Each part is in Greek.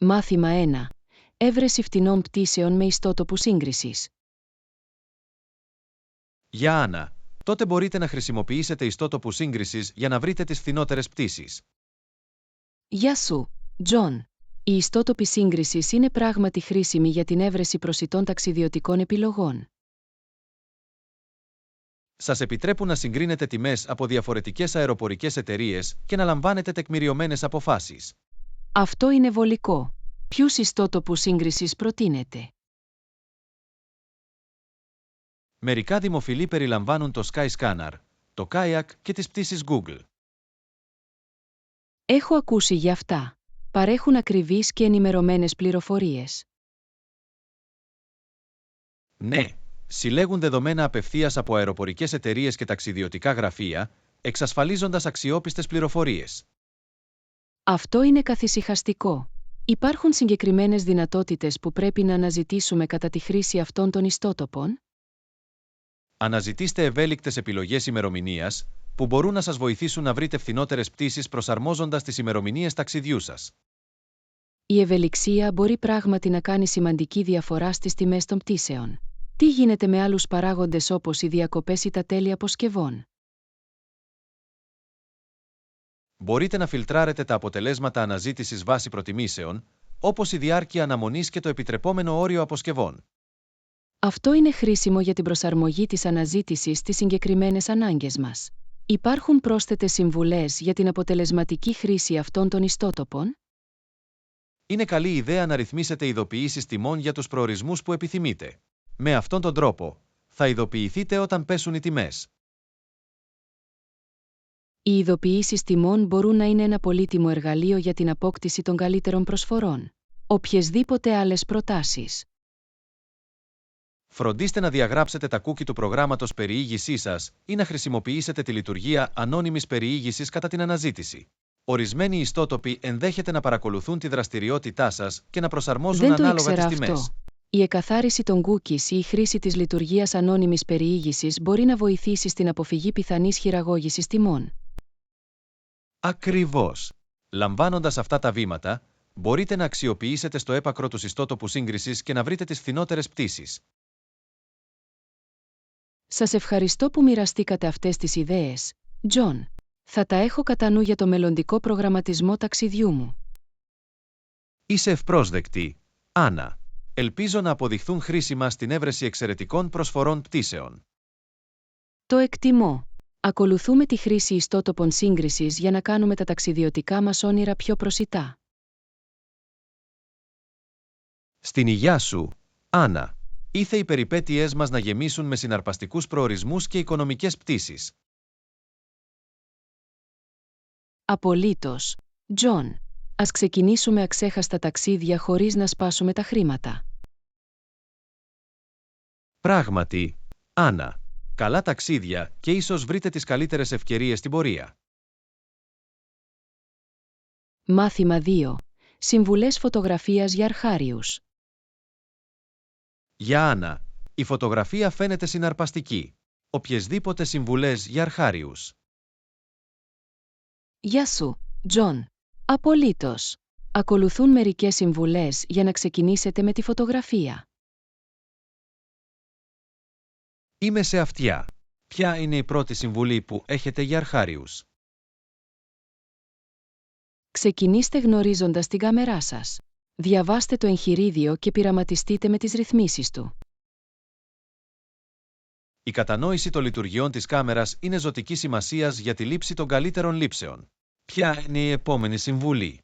Μάθημα 1. Έβρεση φτηνών πτήσεων με ιστότοπους σύγκρισης. Για Άννα, τότε μπορείτε να χρησιμοποιήσετε ιστότοπους σύγκρισης για να βρείτε τις φθηνότερες πτήσεις. Γεια σου, Τζον. Οι ιστότοποι σύγκρισης είναι πράγματι χρήσιμοι για την έβρεση προσιτών ταξιδιωτικών επιλογών. Σας επιτρέπουν να συγκρίνετε τιμές από διαφορετικές αεροπορικές εταιρείες και να λαμβάνετε τεκμηριωμένες αποφάσεις. Αυτό είναι βολικό. Ποιους ιστότοπους σύγκρισης προτείνετε? Μερικά δημοφιλή περιλαμβάνουν το Skyscanner, το Kayak και τις πτήσεις Google. Έχω ακούσει για αυτά. Παρέχουν ακριβείς και ενημερωμένες πληροφορίες. Ναι, συλλέγουν δεδομένα απευθείας από αεροπορικές εταιρείες και ταξιδιωτικά γραφεία, εξασφαλίζοντας αξιόπιστες πληροφορίες. Αυτό είναι καθησυχαστικό. Υπάρχουν συγκεκριμένες δυνατότητες που πρέπει να αναζητήσουμε κατά τη χρήση αυτών των ιστότοπων? Αναζητήστε ευέλικτες επιλογές ημερομηνίας, που μπορούν να σας βοηθήσουν να βρείτε φθηνότερες πτήσεις προσαρμόζοντας τις ημερομηνίες ταξιδιού σας. Η ευελιξία μπορεί πράγματι να κάνει σημαντική διαφορά στις τιμές των πτήσεων. Τι γίνεται με άλλους παράγοντες όπως οι διακοπές ή τα τέλη αποσκευών? Μπορείτε να φιλτράρετε τα αποτελέσματα αναζήτησης βάσει προτιμήσεων, όπως η διάρκεια αναμονής και το επιτρεπόμενο όριο αποσκευών. Αυτό είναι χρήσιμο για την προσαρμογή της αναζήτησης στις συγκεκριμένες ανάγκες μας. Υπάρχουν πρόσθετες συμβουλές για την αποτελεσματική χρήση αυτών των ιστότοπων? Είναι καλή ιδέα να ρυθμίσετε ειδοποιήσεις τιμών για τους προορισμούς που επιθυμείτε. Με αυτόν τον τρόπο, θα ειδοποιηθείτε όταν πέσουν οι τιμές. Οι ειδοποιήσεις τιμών μπορούν να είναι ένα πολύτιμο εργαλείο για την απόκτηση των καλύτερων προσφορών. Οποιεσδήποτε άλλες προτάσεις? Φροντίστε να διαγράψετε τα cookie του προγράμματος περιήγησής σας ή να χρησιμοποιήσετε τη λειτουργία ανώνυμης περιήγησης κατά την αναζήτηση. Ορισμένοι ιστότοποι ενδέχεται να παρακολουθούν τη δραστηριότητά σας και να προσαρμόζουν ανάλογα τις τιμές. Αυτό. Η εκαθάριση των cookies ή η χρήση της λειτουργίας ανώνυμης περιήγησης μπορεί να βοηθήσει στην αποφυγή πιθανής χειραγώγησης τιμών. Ακριβώς. Λαμβάνοντας αυτά τα βήματα, μπορείτε να αξιοποιήσετε στο έπακρο τους ιστότοπους σύγκρισης και να βρείτε τις φθηνότερες πτήσεις. Σας ευχαριστώ που μοιραστήκατε αυτές τις ιδέες, Τζον. Θα τα έχω κατά νου για το μελλοντικό προγραμματισμό ταξιδιού μου. Είσαι ευπρόσδεκτη, Άννα. Ελπίζω να αποδειχθούν χρήσιμα στην έβρεση εξαιρετικών προσφορών πτήσεων. Το εκτιμώ. Ακολουθούμε τη χρήση ιστότοπων σύγκρισης για να κάνουμε τα ταξιδιωτικά μας όνειρα πιο προσιτά. Στην υγειά σου, Άννα. Ήθε οι περιπέτειές μας να γεμίσουν με συναρπαστικούς προορισμούς και οικονομικές πτήσεις. Απολύτως, Τζον. Ας ξεκινήσουμε αξέχαστα ταξίδια χωρίς να σπάσουμε τα χρήματα. Πράγματι, Άννα. Καλά ταξίδια και ίσως βρείτε τις καλύτερες ευκαιρίες στην πορεία. Μάθημα 2. Συμβουλές φωτογραφίας για αρχάριους. Για Άννα, η φωτογραφία φαίνεται συναρπαστική. Οποιεσδήποτε συμβουλές για αρχάριους. Γεια σου, Τζον. Απολύτως. Ακολουθούν μερικές συμβουλές για να ξεκινήσετε με τη φωτογραφία. Είμαι σε αυτιά. Ποια είναι η πρώτη συμβουλή που έχετε για αρχάριους? Ξεκινήστε γνωρίζοντας την κάμερά σας. Διαβάστε το εγχειρίδιο και πειραματιστείτε με τις ρυθμίσεις του. Η κατανόηση των λειτουργιών της κάμερας είναι ζωτικής σημασίας για τη λήψη των καλύτερων λήψεων. Ποια είναι η επόμενη συμβουλή?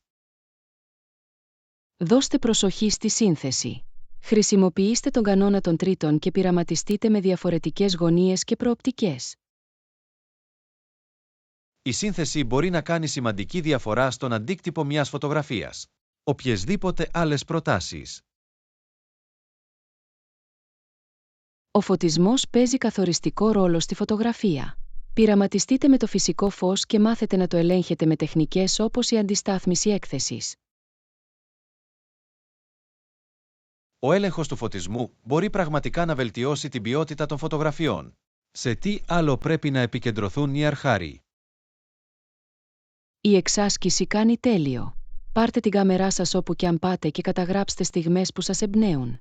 Δώστε προσοχή στη σύνθεση. Χρησιμοποιήστε τον κανόνα των τρίτων και πειραματιστείτε με διαφορετικές γωνίες και προοπτικές. Η σύνθεση μπορεί να κάνει σημαντική διαφορά στον αντίκτυπο μιας φωτογραφίας. Οποιεσδήποτε άλλες προτάσεις? Ο φωτισμός παίζει καθοριστικό ρόλο στη φωτογραφία. Πειραματιστείτε με το φυσικό φως και μάθετε να το ελέγχετε με τεχνικές όπως η αντιστάθμιση έκθεσης. Ο έλεγχος του φωτισμού μπορεί πραγματικά να βελτιώσει την ποιότητα των φωτογραφιών. Σε τι άλλο πρέπει να επικεντρωθούν οι αρχάριοι? Η εξάσκηση κάνει τέλειο. πάρτε την κάμερά σας όπου και αν πάτε και καταγράψτε στιγμές που σας εμπνέουν.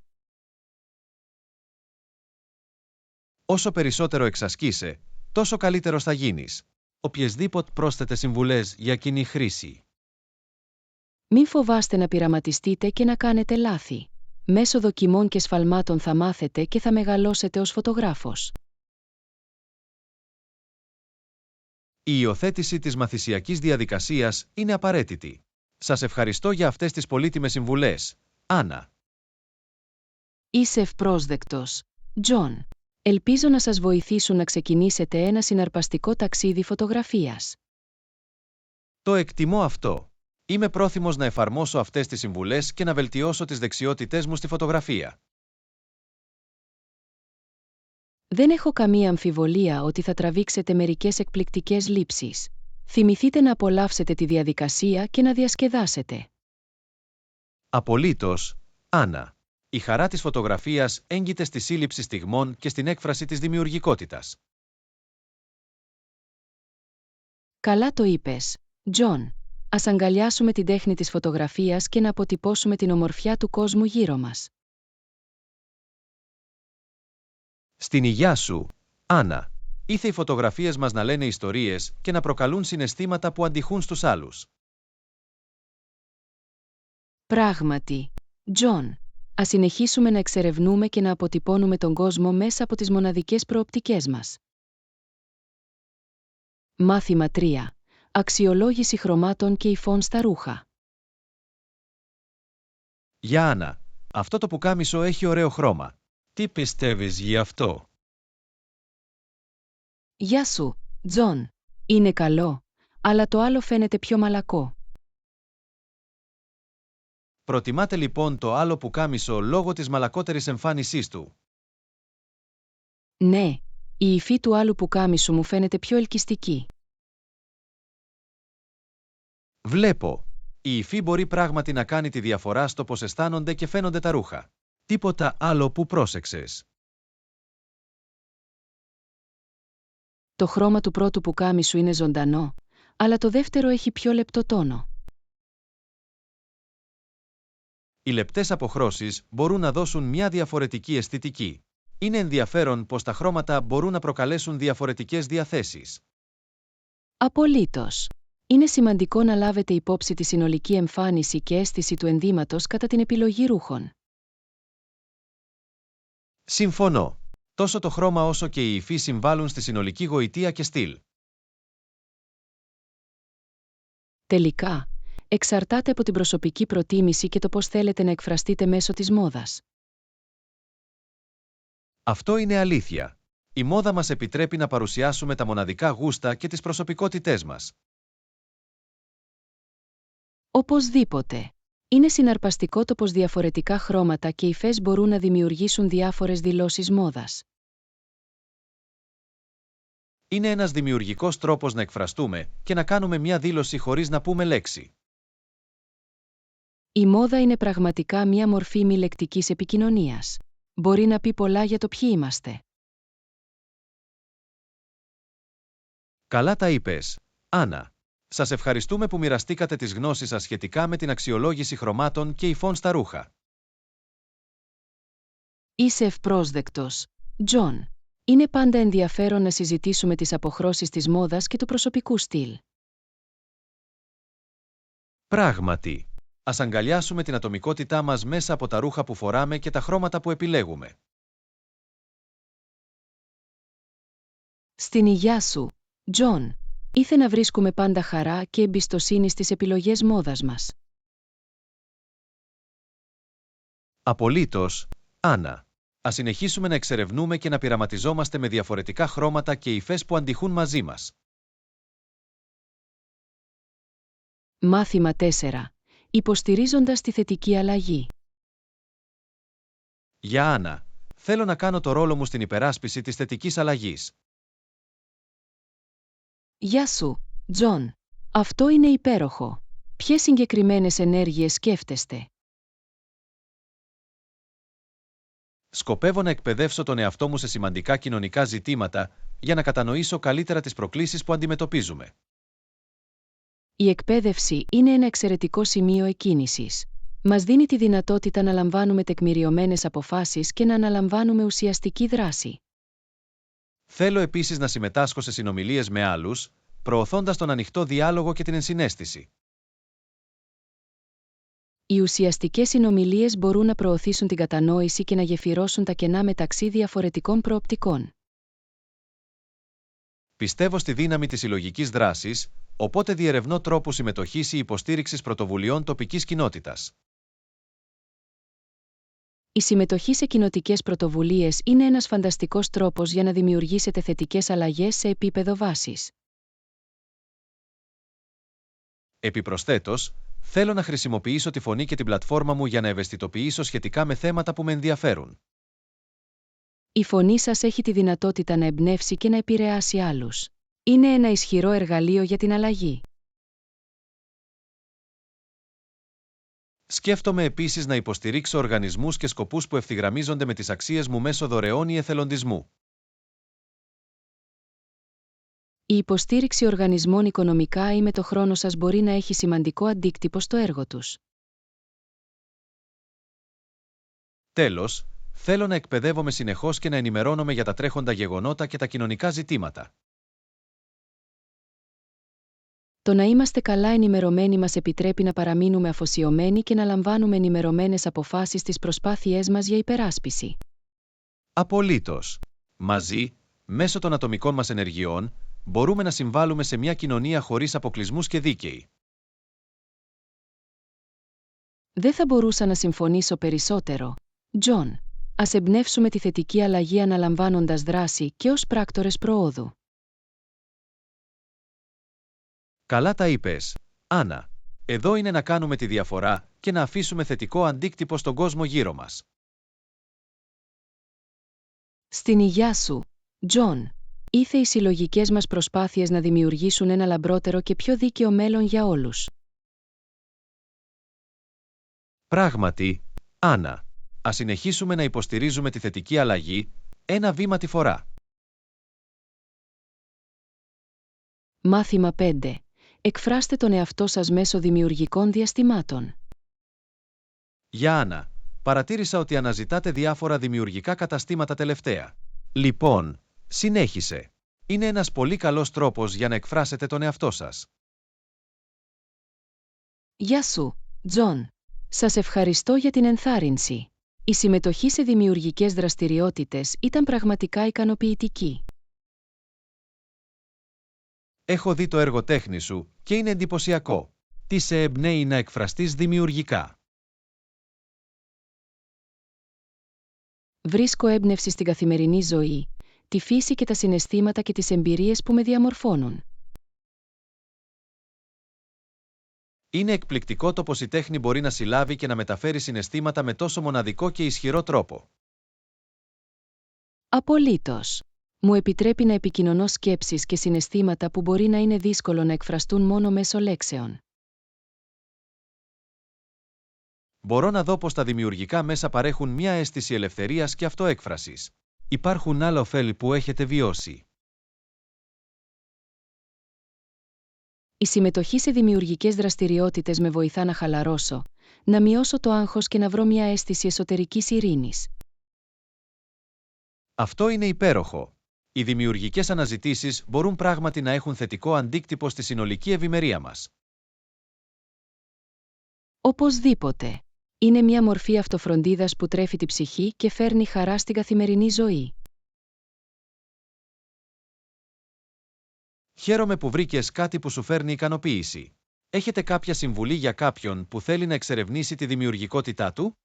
Όσο περισσότερο εξασκείσαι, τόσο καλύτερος θα γίνεις. Οποιεσδήποτε πρόσθετες συμβουλές για κοινή χρήση. Μην φοβάστε να πειραματιστείτε και να κάνετε λάθη. Μέσω δοκιμών και σφαλμάτων θα μάθετε και θα μεγαλώσετε ως φωτογράφος. Η υιοθέτηση της μαθησιακής διαδικασίας είναι απαραίτητη. Σας ευχαριστώ για αυτές τις πολύτιμες συμβουλές, Άννα. Είσαι ευπρόσδεκτος, Τζον. Ελπίζω να σας βοηθήσουν να ξεκινήσετε ένα συναρπαστικό ταξίδι φωτογραφίας. Το εκτιμώ αυτό. Είμαι πρόθυμος να εφαρμόσω αυτές τις συμβουλές και να βελτιώσω τις δεξιότητές μου στη φωτογραφία. Δεν έχω καμία αμφιβολία ότι θα τραβήξετε μερικές εκπληκτικές λήψεις. Θυμηθείτε να απολαύσετε τη διαδικασία και να διασκεδάσετε. Απολύτως, Άννα. Η χαρά της φωτογραφίας έγκυται στη σύλληψη στιγμών και στην έκφραση της δημιουργικότητας. Καλά το είπες, Τζον. Ας αγκαλιάσουμε την τέχνη της φωτογραφίας και να αποτυπώσουμε την ομορφιά του κόσμου γύρω μας. Στην υγειά σου, Άννα. Ήθε οι φωτογραφίες μας να λένε ιστορίες και να προκαλούν συναισθήματα που αντιχούν στους άλλους. Πράγματι, Τζον. Ας συνεχίσουμε να εξερευνούμε και να αποτυπώνουμε τον κόσμο μέσα από τις μοναδικές προοπτικές μας. Μάθημα 3. Αξιολόγηση χρωμάτων και υφών στα ρούχα. Για Άννα, αυτό το πουκάμισο έχει ωραίο χρώμα. Τι πιστεύεις γι' αυτό? Γεια σου, Τζον. Είναι καλό, αλλά το άλλο φαίνεται πιο μαλακό. Προτιμάτε λοιπόν το άλλο πουκάμισο λόγω της μαλακότερης εμφάνισής του? Ναι, η υφή του άλλου πουκάμισου μου φαίνεται πιο ελκυστική. Βλέπω. Η υφή μπορεί πράγματι να κάνει τη διαφορά στο πώς αισθάνονται και φαίνονται τα ρούχα. Τίποτα άλλο που πρόσεξες? Το χρώμα του πρώτου πουκάμισου είναι ζωντανό, αλλά το δεύτερο έχει πιο λεπτό τόνο. Οι λεπτές αποχρώσεις μπορούν να δώσουν μια διαφορετική αισθητική. Είναι ενδιαφέρον πως τα χρώματα μπορούν να προκαλέσουν διαφορετικές διαθέσεις. Απολύτως. Είναι σημαντικό να λάβετε υπόψη τη συνολική εμφάνιση και αίσθηση του ενδύματος κατά την επιλογή ρούχων. Συμφωνώ. Τόσο το χρώμα όσο και η υφή συμβάλλουν στη συνολική γοητεία και στυλ. Τελικά, εξαρτάται από την προσωπική προτίμηση και το πώς θέλετε να εκφραστείτε μέσω της μόδας. Αυτό είναι αλήθεια. Η μόδα μας επιτρέπει να παρουσιάσουμε τα μοναδικά γούστα και τις προσωπικότητές μας. Οπωσδήποτε. Είναι συναρπαστικό το πως διαφορετικά χρώματα και υφές μπορούν να δημιουργήσουν διάφορες δηλώσεις μόδας. Είναι ένας δημιουργικός τρόπος να εκφραστούμε και να κάνουμε μια δήλωση χωρίς να πούμε λέξη. Η μόδα είναι πραγματικά μια μορφή μη λεκτικής επικοινωνίας. Μπορεί να πει πολλά για το ποιοι είμαστε. Καλά τα είπες, Άννα. Σας ευχαριστούμε που μοιραστήκατε τις γνώσεις σας σχετικά με την αξιολόγηση χρωμάτων και υφών στα ρούχα. Είσαι ευπρόσδεκτος, Τζον. Είναι πάντα ενδιαφέρον να συζητήσουμε τις αποχρώσεις της μόδας και του προσωπικού στυλ. Πράγματι. Ας αγκαλιάσουμε την ατομικότητά μας μέσα από τα ρούχα που φοράμε και τα χρώματα που επιλέγουμε. Στην υγειά σου, Τζον. Ήθε να βρίσκουμε πάντα χαρά και εμπιστοσύνη στις επιλογές μόδας μας. Απολύτως, Άννα. Ας συνεχίσουμε να εξερευνούμε και να πειραματιζόμαστε με διαφορετικά χρώματα και υφές που αντιχούν μαζί μας. Μάθημα 4. Υποστηρίζοντας τη θετική αλλαγή. Για Άννα, θέλω να κάνω το ρόλο μου στην υπεράσπιση της θετικής αλλαγής. Γεια σου, Τζον. Αυτό είναι υπέροχο. Ποιες συγκεκριμένες ενέργειες σκέφτεστε? Σκοπεύω να εκπαιδεύσω τον εαυτό μου σε σημαντικά κοινωνικά ζητήματα για να κατανοήσω καλύτερα τις προκλήσεις που αντιμετωπίζουμε. Η εκπαίδευση είναι ένα εξαιρετικό σημείο εκκίνησης. Μας δίνει τη δυνατότητα να λαμβάνουμε τεκμηριωμένες αποφάσεις και να αναλαμβάνουμε ουσιαστική δράση. Θέλω επίσης να συμμετάσχω σε συνομιλίες με άλλους, προωθώντας τον ανοιχτό διάλογο και την ενσυναίσθηση. Οι ουσιαστικές συνομιλίες μπορούν να προωθήσουν την κατανόηση και να γεφυρώσουν τα κενά μεταξύ διαφορετικών προοπτικών. Πιστεύω στη δύναμη της συλλογικής δράσης, οπότε διερευνώ τρόπους συμμετοχής ή υποστήριξης πρωτοβουλειών τοπικής κοινότητας. Η συμμετοχή σε κοινοτικές πρωτοβουλίες είναι ένας φανταστικός τρόπος για να δημιουργήσετε θετικές αλλαγές σε επίπεδο βάσης. Επιπροσθέτως, θέλω να χρησιμοποιήσω τη φωνή και την πλατφόρμα μου για να ευαισθητοποιήσω σχετικά με θέματα που με ενδιαφέρουν. Η φωνή σας έχει τη δυνατότητα να εμπνεύσει και να επηρεάσει άλλους. Είναι ένα ισχυρό εργαλείο για την αλλαγή. Σκέφτομαι επίσης να υποστηρίξω οργανισμούς και σκοπούς που ευθυγραμμίζονται με τις αξίες μου μέσω δωρεών ή εθελοντισμού. Η υποστήριξη οργανισμών οικονομικά ή με το χρόνο σας μπορεί να έχει σημαντικό αντίκτυπο στο έργο τους. Τέλος, θέλω να εκπαιδεύομαι συνεχώς και να ενημερώνομαι για τα τρέχοντα γεγονότα και τα κοινωνικά ζητήματα. Το να είμαστε καλά ενημερωμένοι μας επιτρέπει να παραμείνουμε αφοσιωμένοι και να λαμβάνουμε ενημερωμένες αποφάσεις στις προσπάθειές μας για υπεράσπιση. Απολύτως. Μαζί, μέσω των ατομικών μας ενεργειών, μπορούμε να συμβάλλουμε σε μια κοινωνία χωρίς αποκλεισμούς και δίκαιη. Δεν θα μπορούσα να συμφωνήσω περισσότερο. Τζον, ας εμπνεύσουμε τη θετική αλλαγή αναλαμβάνοντας δράση και ως πράκτορες προόδου. Καλά τα είπες, Άννα. Εδώ είναι να κάνουμε τη διαφορά και να αφήσουμε θετικό αντίκτυπο στον κόσμο γύρω μας. Στην υγειά σου, Τζον. Ήθε οι συλλογικές μας προσπάθειες να δημιουργήσουν ένα λαμπρότερο και πιο δίκαιο μέλλον για όλους. Πράγματι, Άννα, ας συνεχίσουμε να υποστηρίζουμε τη θετική αλλαγή, ένα βήμα τη φορά. Μάθημα 5. Εκφράστε τον εαυτό σας μέσω δημιουργικών διαστημάτων. Για Άννα, παρατήρησα ότι αναζητάτε διάφορα δημιουργικά καταστήματα τελευταία. Λοιπόν, συνέχισε. Είναι ένας πολύ καλός τρόπος για να εκφράσετε τον εαυτό σας. Γεια σου, Τζον. Σας ευχαριστώ για την ενθάρρυνση. Η συμμετοχή σε δημιουργικές δραστηριότητες ήταν πραγματικά ικανοποιητική. Έχω δει το έργο τέχνης σου και είναι εντυπωσιακό. Τι σε εμπνέει να εκφραστείς δημιουργικά? Βρίσκω έμπνευση στην καθημερινή ζωή, τη φύση και τα συναισθήματα και τις εμπειρίες που με διαμορφώνουν. Είναι εκπληκτικό το πως η τέχνη μπορεί να συλλάβει και να μεταφέρει συναισθήματα με τόσο μοναδικό και ισχυρό τρόπο. Απολύτως. Μου επιτρέπει να επικοινωνώ σκέψεις και συναισθήματα που μπορεί να είναι δύσκολο να εκφραστούν μόνο μέσω λέξεων. Μπορώ να δω πως τα δημιουργικά μέσα παρέχουν μια αίσθηση ελευθερίας και αυτοέκφρασης. Υπάρχουν άλλα ωφέλη που έχετε βιώσει? Η συμμετοχή σε δημιουργικές δραστηριότητες με βοηθά να χαλαρώσω, να μειώσω το άγχος και να βρω μια αίσθηση εσωτερικής ειρήνης. Αυτό είναι υπέροχο. Οι δημιουργικές αναζητήσεις μπορούν πράγματι να έχουν θετικό αντίκτυπο στη συνολική ευημερία μας. Οπωσδήποτε. Είναι μια μορφή αυτοφροντίδας που τρέφει τη ψυχή και φέρνει χαρά στην καθημερινή ζωή. Χαίρομαι που βρήκες κάτι που σου φέρνει ικανοποίηση. Έχετε κάποια συμβουλή για κάποιον που θέλει να εξερευνήσει τη δημιουργικότητά του?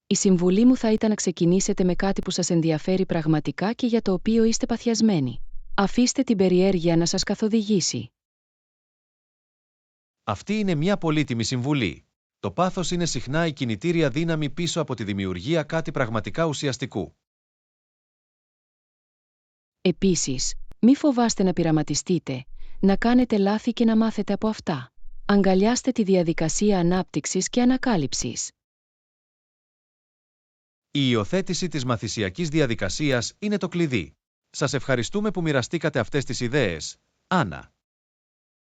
Η συμβουλή μου θα ήταν να ξεκινήσετε με κάτι που σας ενδιαφέρει πραγματικά και για το οποίο είστε παθιασμένοι. Αφήστε την περιέργεια να σας καθοδηγήσει. Αυτή είναι μια πολύτιμη συμβουλή. Το πάθος είναι συχνά η κινητήρια δύναμη πίσω από τη δημιουργία κάτι πραγματικά ουσιαστικού. Επίσης, μη φοβάστε να πειραματιστείτε, να κάνετε λάθη και να μάθετε από αυτά. Αγκαλιάστε τη διαδικασία ανάπτυξης και ανακάλυψης. Η υιοθέτηση της μαθησιακής διαδικασίας είναι το κλειδί. Σας ευχαριστούμε που μοιραστήκατε αυτές τις ιδέες. Άννα.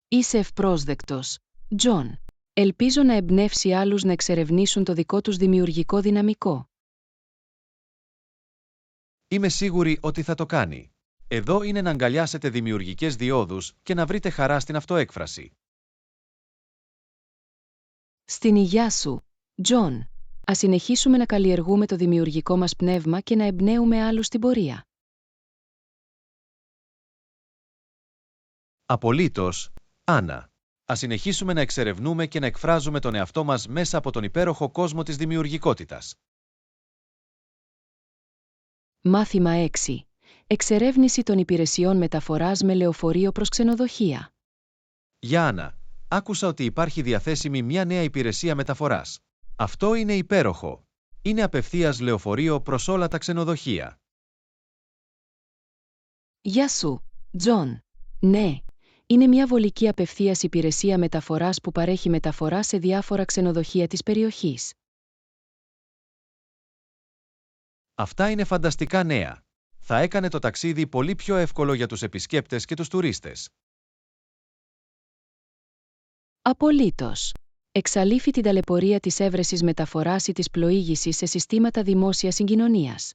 Είσαι ευπρόσδεκτος, Τζον. Ελπίζω να εμπνεύσει άλλους να εξερευνήσουν το δικό τους δημιουργικό δυναμικό. Είμαι σίγουρη ότι θα το κάνει. Εδώ είναι να αγκαλιάσετε δημιουργικές διόδους και να βρείτε χαρά στην αυτοέκφραση. Στην υγειά σου, Τζον. Ας συνεχίσουμε να καλλιεργούμε το δημιουργικό μας πνεύμα και να εμπνέουμε άλλους στην πορεία. Απολύτως, Άννα. Ας συνεχίσουμε να εξερευνούμε και να εκφράζουμε τον εαυτό μας μέσα από τον υπέροχο κόσμο της δημιουργικότητας. Μάθημα 6. Εξερεύνηση των υπηρεσιών μεταφοράς με λεωφορείο προς ξενοδοχεία. Γεια Άννα, άκουσα ότι υπάρχει διαθέσιμη μια νέα υπηρεσία μεταφοράς. Αυτό είναι υπέροχο. Είναι απευθείας λεωφορείο προς όλα τα ξενοδοχεία. Γεια σου, Τζον. Ναι, είναι μια βολική απευθείας υπηρεσία μεταφοράς που παρέχει μεταφορά σε διάφορα ξενοδοχεία της περιοχής. Αυτά είναι φανταστικά νέα. Θα έκανε το ταξίδι πολύ πιο εύκολο για τους επισκέπτες και τους τουρίστες. Απολύτως. Εξαλείφει την ταλαιπωρία της έβρεσης μεταφοράς ή της πλοήγησης σε συστήματα δημόσιας συγκοινωνίας.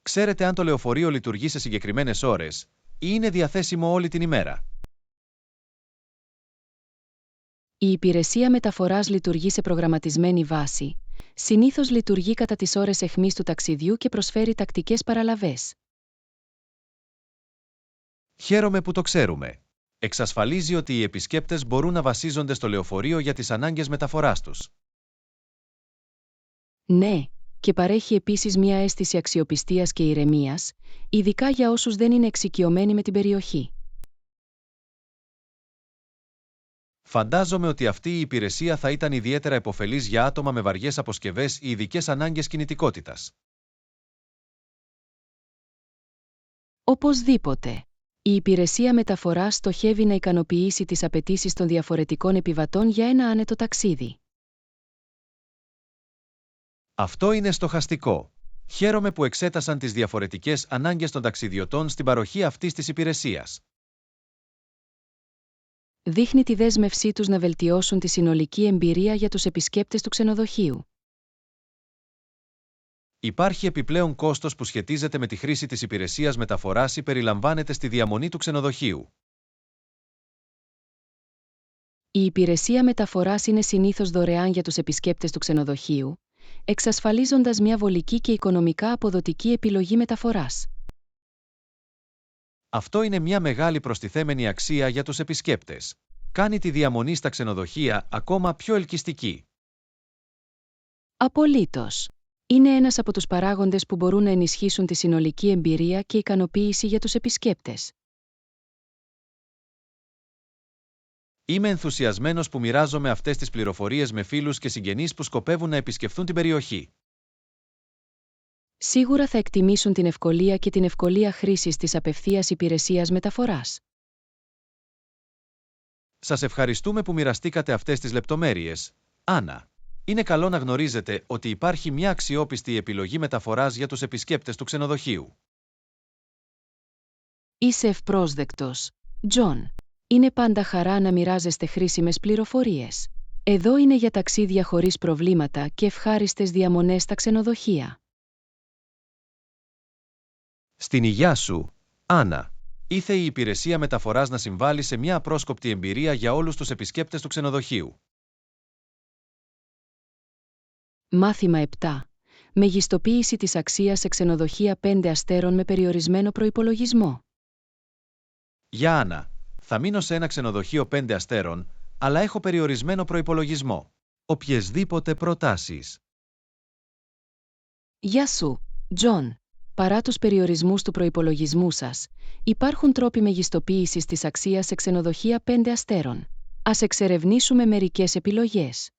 Ξέρετε αν το λεωφορείο λειτουργεί σε συγκεκριμένες ώρες ή είναι διαθέσιμο όλη την ημέρα. Η υπηρεσία μεταφοράς λειτουργεί σε προγραμματισμένη βάση. Συνήθως λειτουργεί κατά τις ώρες αιχμής του ταξιδιού και προσφέρει τακτικές παραλαβές. Χαίρομαι που το ξέρουμε. Εξασφαλίζει ότι οι επισκέπτες μπορούν να βασίζονται στο λεωφορείο για τις ανάγκες μεταφοράς τους. Ναι, και παρέχει επίσης μια αίσθηση αξιοπιστίας και ηρεμίας, ειδικά για όσους δεν είναι εξοικειωμένοι με την περιοχή. Φαντάζομαι ότι αυτή η υπηρεσία θα ήταν ιδιαίτερα επωφελής για άτομα με βαριές αποσκευές ή ειδικές ανάγκες κινητικότητας. Οπωσδήποτε. Η υπηρεσία μεταφοράς στοχεύει να ικανοποιήσει τις απαιτήσεις των διαφορετικών επιβατών για ένα άνετο ταξίδι. Αυτό είναι στοχαστικό. Χαίρομαι που εξέτασαν τις διαφορετικές ανάγκες των ταξιδιωτών στην παροχή αυτής της υπηρεσίας. Δείχνει τη δέσμευσή τους να βελτιώσουν τη συνολική εμπειρία για τους επισκέπτες του ξενοδοχείου. Υπάρχει επιπλέον κόστος που σχετίζεται με τη χρήση της υπηρεσίας μεταφοράς ή περιλαμβάνεται στη διαμονή του ξενοδοχείου. Η υπηρεσία μεταφοράς είναι συνήθως δωρεάν για τους επισκέπτες του ξενοδοχείου, εξασφαλίζοντας μια βολική και οικονομικά αποδοτική επιλογή μεταφοράς. Αυτό είναι μια μεγάλη προστιθέμενη αξία για τους επισκέπτες. Κάνει τη διαμονή στα ξενοδοχεία ακόμα πιο ελκυστική. Απολύτως. Είναι ένας από τους παράγοντες που μπορούν να ενισχύσουν τη συνολική εμπειρία και ικανοποίηση για τους επισκέπτες. Είμαι ενθουσιασμένος που μοιράζομαι αυτές τις πληροφορίες με φίλους και συγγενείς που σκοπεύουν να επισκεφθούν την περιοχή. Σίγουρα θα εκτιμήσουν την ευκολία και την ευκολία χρήσης της απευθείας υπηρεσίας μεταφοράς. Σας ευχαριστούμε που μοιραστήκατε αυτές τις λεπτομέρειες, Άννα. Είναι καλό να γνωρίζετε ότι υπάρχει μια αξιόπιστη επιλογή μεταφοράς για τους επισκέπτες του ξενοδοχείου. Είσαι ευπρόσδεκτος, Τζον. Είναι πάντα χαρά να μοιράζεστε χρήσιμες πληροφορίες. Εδώ είναι για ταξίδια χωρίς προβλήματα και ευχάριστες διαμονές στα ξενοδοχεία. Στην υγειά σου, Άννα. Ήθε η υπηρεσία μεταφοράς να συμβάλλει σε μια απρόσκοπτη εμπειρία για όλους τους επισκέπτες του ξενοδοχείου. Μάθημα 7. Μεγιστοποίηση της αξίας σε ξενοδοχεία 5 αστέρων με περιορισμένο προϋπολογισμό. Γεια Άννα. Θα μείνω σε ένα ξενοδοχείο 5 αστέρων, αλλά έχω περιορισμένο προϋπολογισμό. Οποιεσδήποτε προτάσεις. Γεια σου, Τζον. Παρά τους περιορισμούς του προϋπολογισμού σας, υπάρχουν τρόποι μεγιστοποίησης της αξίας σε ξενοδοχεία 5 αστέρων. Ας εξερευνήσουμε μερικές επιλογές.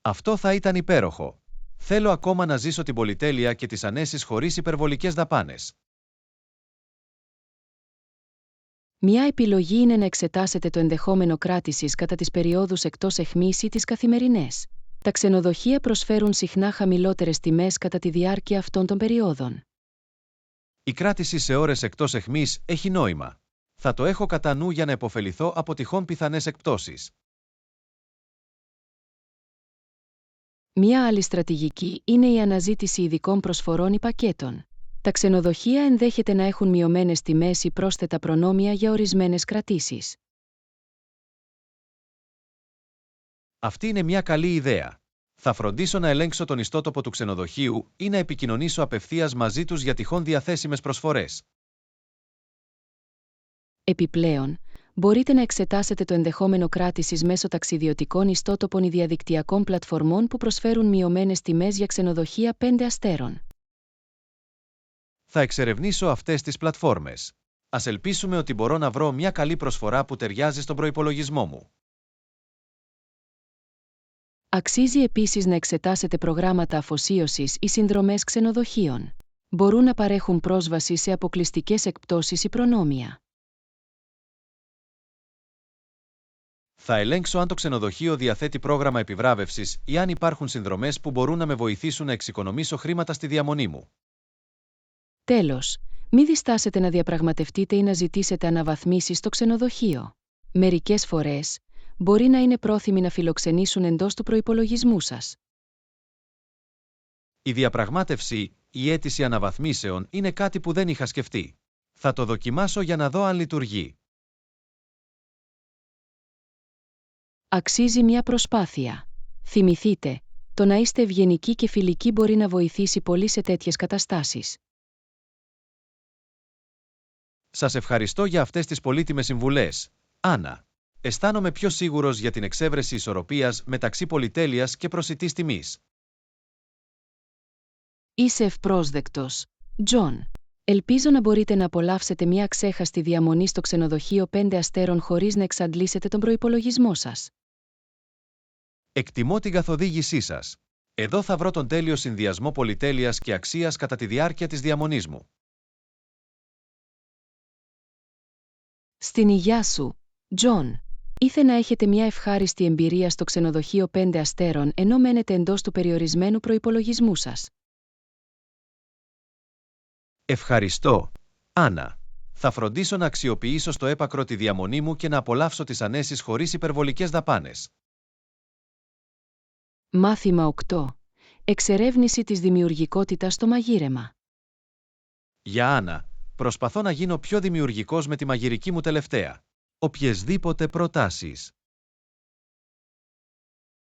Αυτό θα ήταν υπέροχο. Θέλω ακόμα να ζήσω την πολυτέλεια και τις ανέσεις χωρίς υπερβολικές δαπάνες. Μια επιλογή είναι να εξετάσετε το ενδεχόμενο κράτησης κατά τις περιόδους εκτός αιχμής ή τις καθημερινές. Τα ξενοδοχεία προσφέρουν συχνά χαμηλότερες τιμές κατά τη διάρκεια αυτών των περιόδων. Η κράτηση σε ώρες εκτός αιχμής έχει νόημα. Θα το έχω κατά νου για να επωφεληθώ από τυχόν πιθανές εκπτώσεις. Μία άλλη στρατηγική είναι η αναζήτηση ειδικών προσφορών ή πακέτων. Τα ξενοδοχεία ενδέχεται να έχουν μειωμένες τιμές ή πρόσθετα προνόμια για ορισμένες κρατήσεις. Αυτή είναι μια καλή ιδέα. Θα φροντίσω να ελέγξω τον ιστότοπο του ξενοδοχείου ή να επικοινωνήσω απευθείας μαζί τους για τυχόν διαθέσιμες προσφορές. Επιπλέον, μπορείτε να εξετάσετε το ενδεχόμενο κράτησης μέσω ταξιδιωτικών ιστότοπων ή διαδικτυακών πλατφορμών που προσφέρουν μειωμένες τιμές για ξενοδοχεία 5 αστέρων. Θα εξερευνήσω αυτές τις πλατφόρμες. Ας ελπίσουμε ότι μπορώ να βρω μια καλή προσφορά που ταιριάζει στον προϋπολογισμό μου. Αξίζει επίσης να εξετάσετε προγράμματα αφοσίωσης ή συνδρομές ξενοδοχείων. Μπορούν να παρέχουν πρόσβαση σε αποκλειστικές εκπτώσεις ή προνόμια. Θα ελέγξω αν το ξενοδοχείο διαθέτει πρόγραμμα επιβράβευσης ή αν υπάρχουν συνδρομές που μπορούν να με βοηθήσουν να εξοικονομήσω χρήματα στη διαμονή μου. Τέλος, μη διστάσετε να διαπραγματευτείτε ή να ζητήσετε αναβαθμίσεις στο ξενοδοχείο. Μερικές φορές, μπορεί να είναι πρόθυμοι να φιλοξενήσουν εντός του προϋπολογισμού σας. Η διαπραγμάτευση, η αίτηση αναβαθμίσεων είναι κάτι που δεν είχα σκεφτεί. Θα το δοκιμάσω για να δω αν λειτουργεί. Αξίζει μια προσπάθεια. Θυμηθείτε, το να είστε ευγενικοί και φιλικοί μπορεί να βοηθήσει πολύ σε τέτοιες καταστάσεις. Σας ευχαριστώ για αυτές τις πολύτιμες συμβουλές, Άννα. Αισθάνομαι πιο σίγουρος για την εξέβρεση ισορροπίας μεταξύ πολυτέλειας και προσιτής τιμής. Είσαι ευπρόσδεκτος, Τζον. Ελπίζω να μπορείτε να απολαύσετε μια αξέχαστη διαμονή στο ξενοδοχείο 5 αστέρων χωρίς να εξαντλήσετε τον προϋπολογισμό σας. Εκτιμώ την καθοδήγησή σας. Εδώ θα βρω τον τέλειο συνδυασμό πολυτέλειας και αξίας κατά τη διάρκεια της διαμονής μου. Στην υγειά σου, Τζον. Ήθε να έχετε μια ευχάριστη εμπειρία στο ξενοδοχείο 5 αστέρων ενώ μένετε εντός του περιορισμένου προϋπολογισμού σας. Ευχαριστώ, Άννα. Θα φροντίσω να αξιοποιήσω στο έπακρο τη διαμονή μου και να απολαύσω τις ανέσεις χωρίς υπερβολικές δαπάνες. Μάθημα 8. Εξερεύνηση της δημιουργικότητας στο μαγείρεμα. Για Άννα, προσπαθώ να γίνω πιο δημιουργικός με τη μαγειρική μου τελευταία. Οποιεσδήποτε προτάσεις.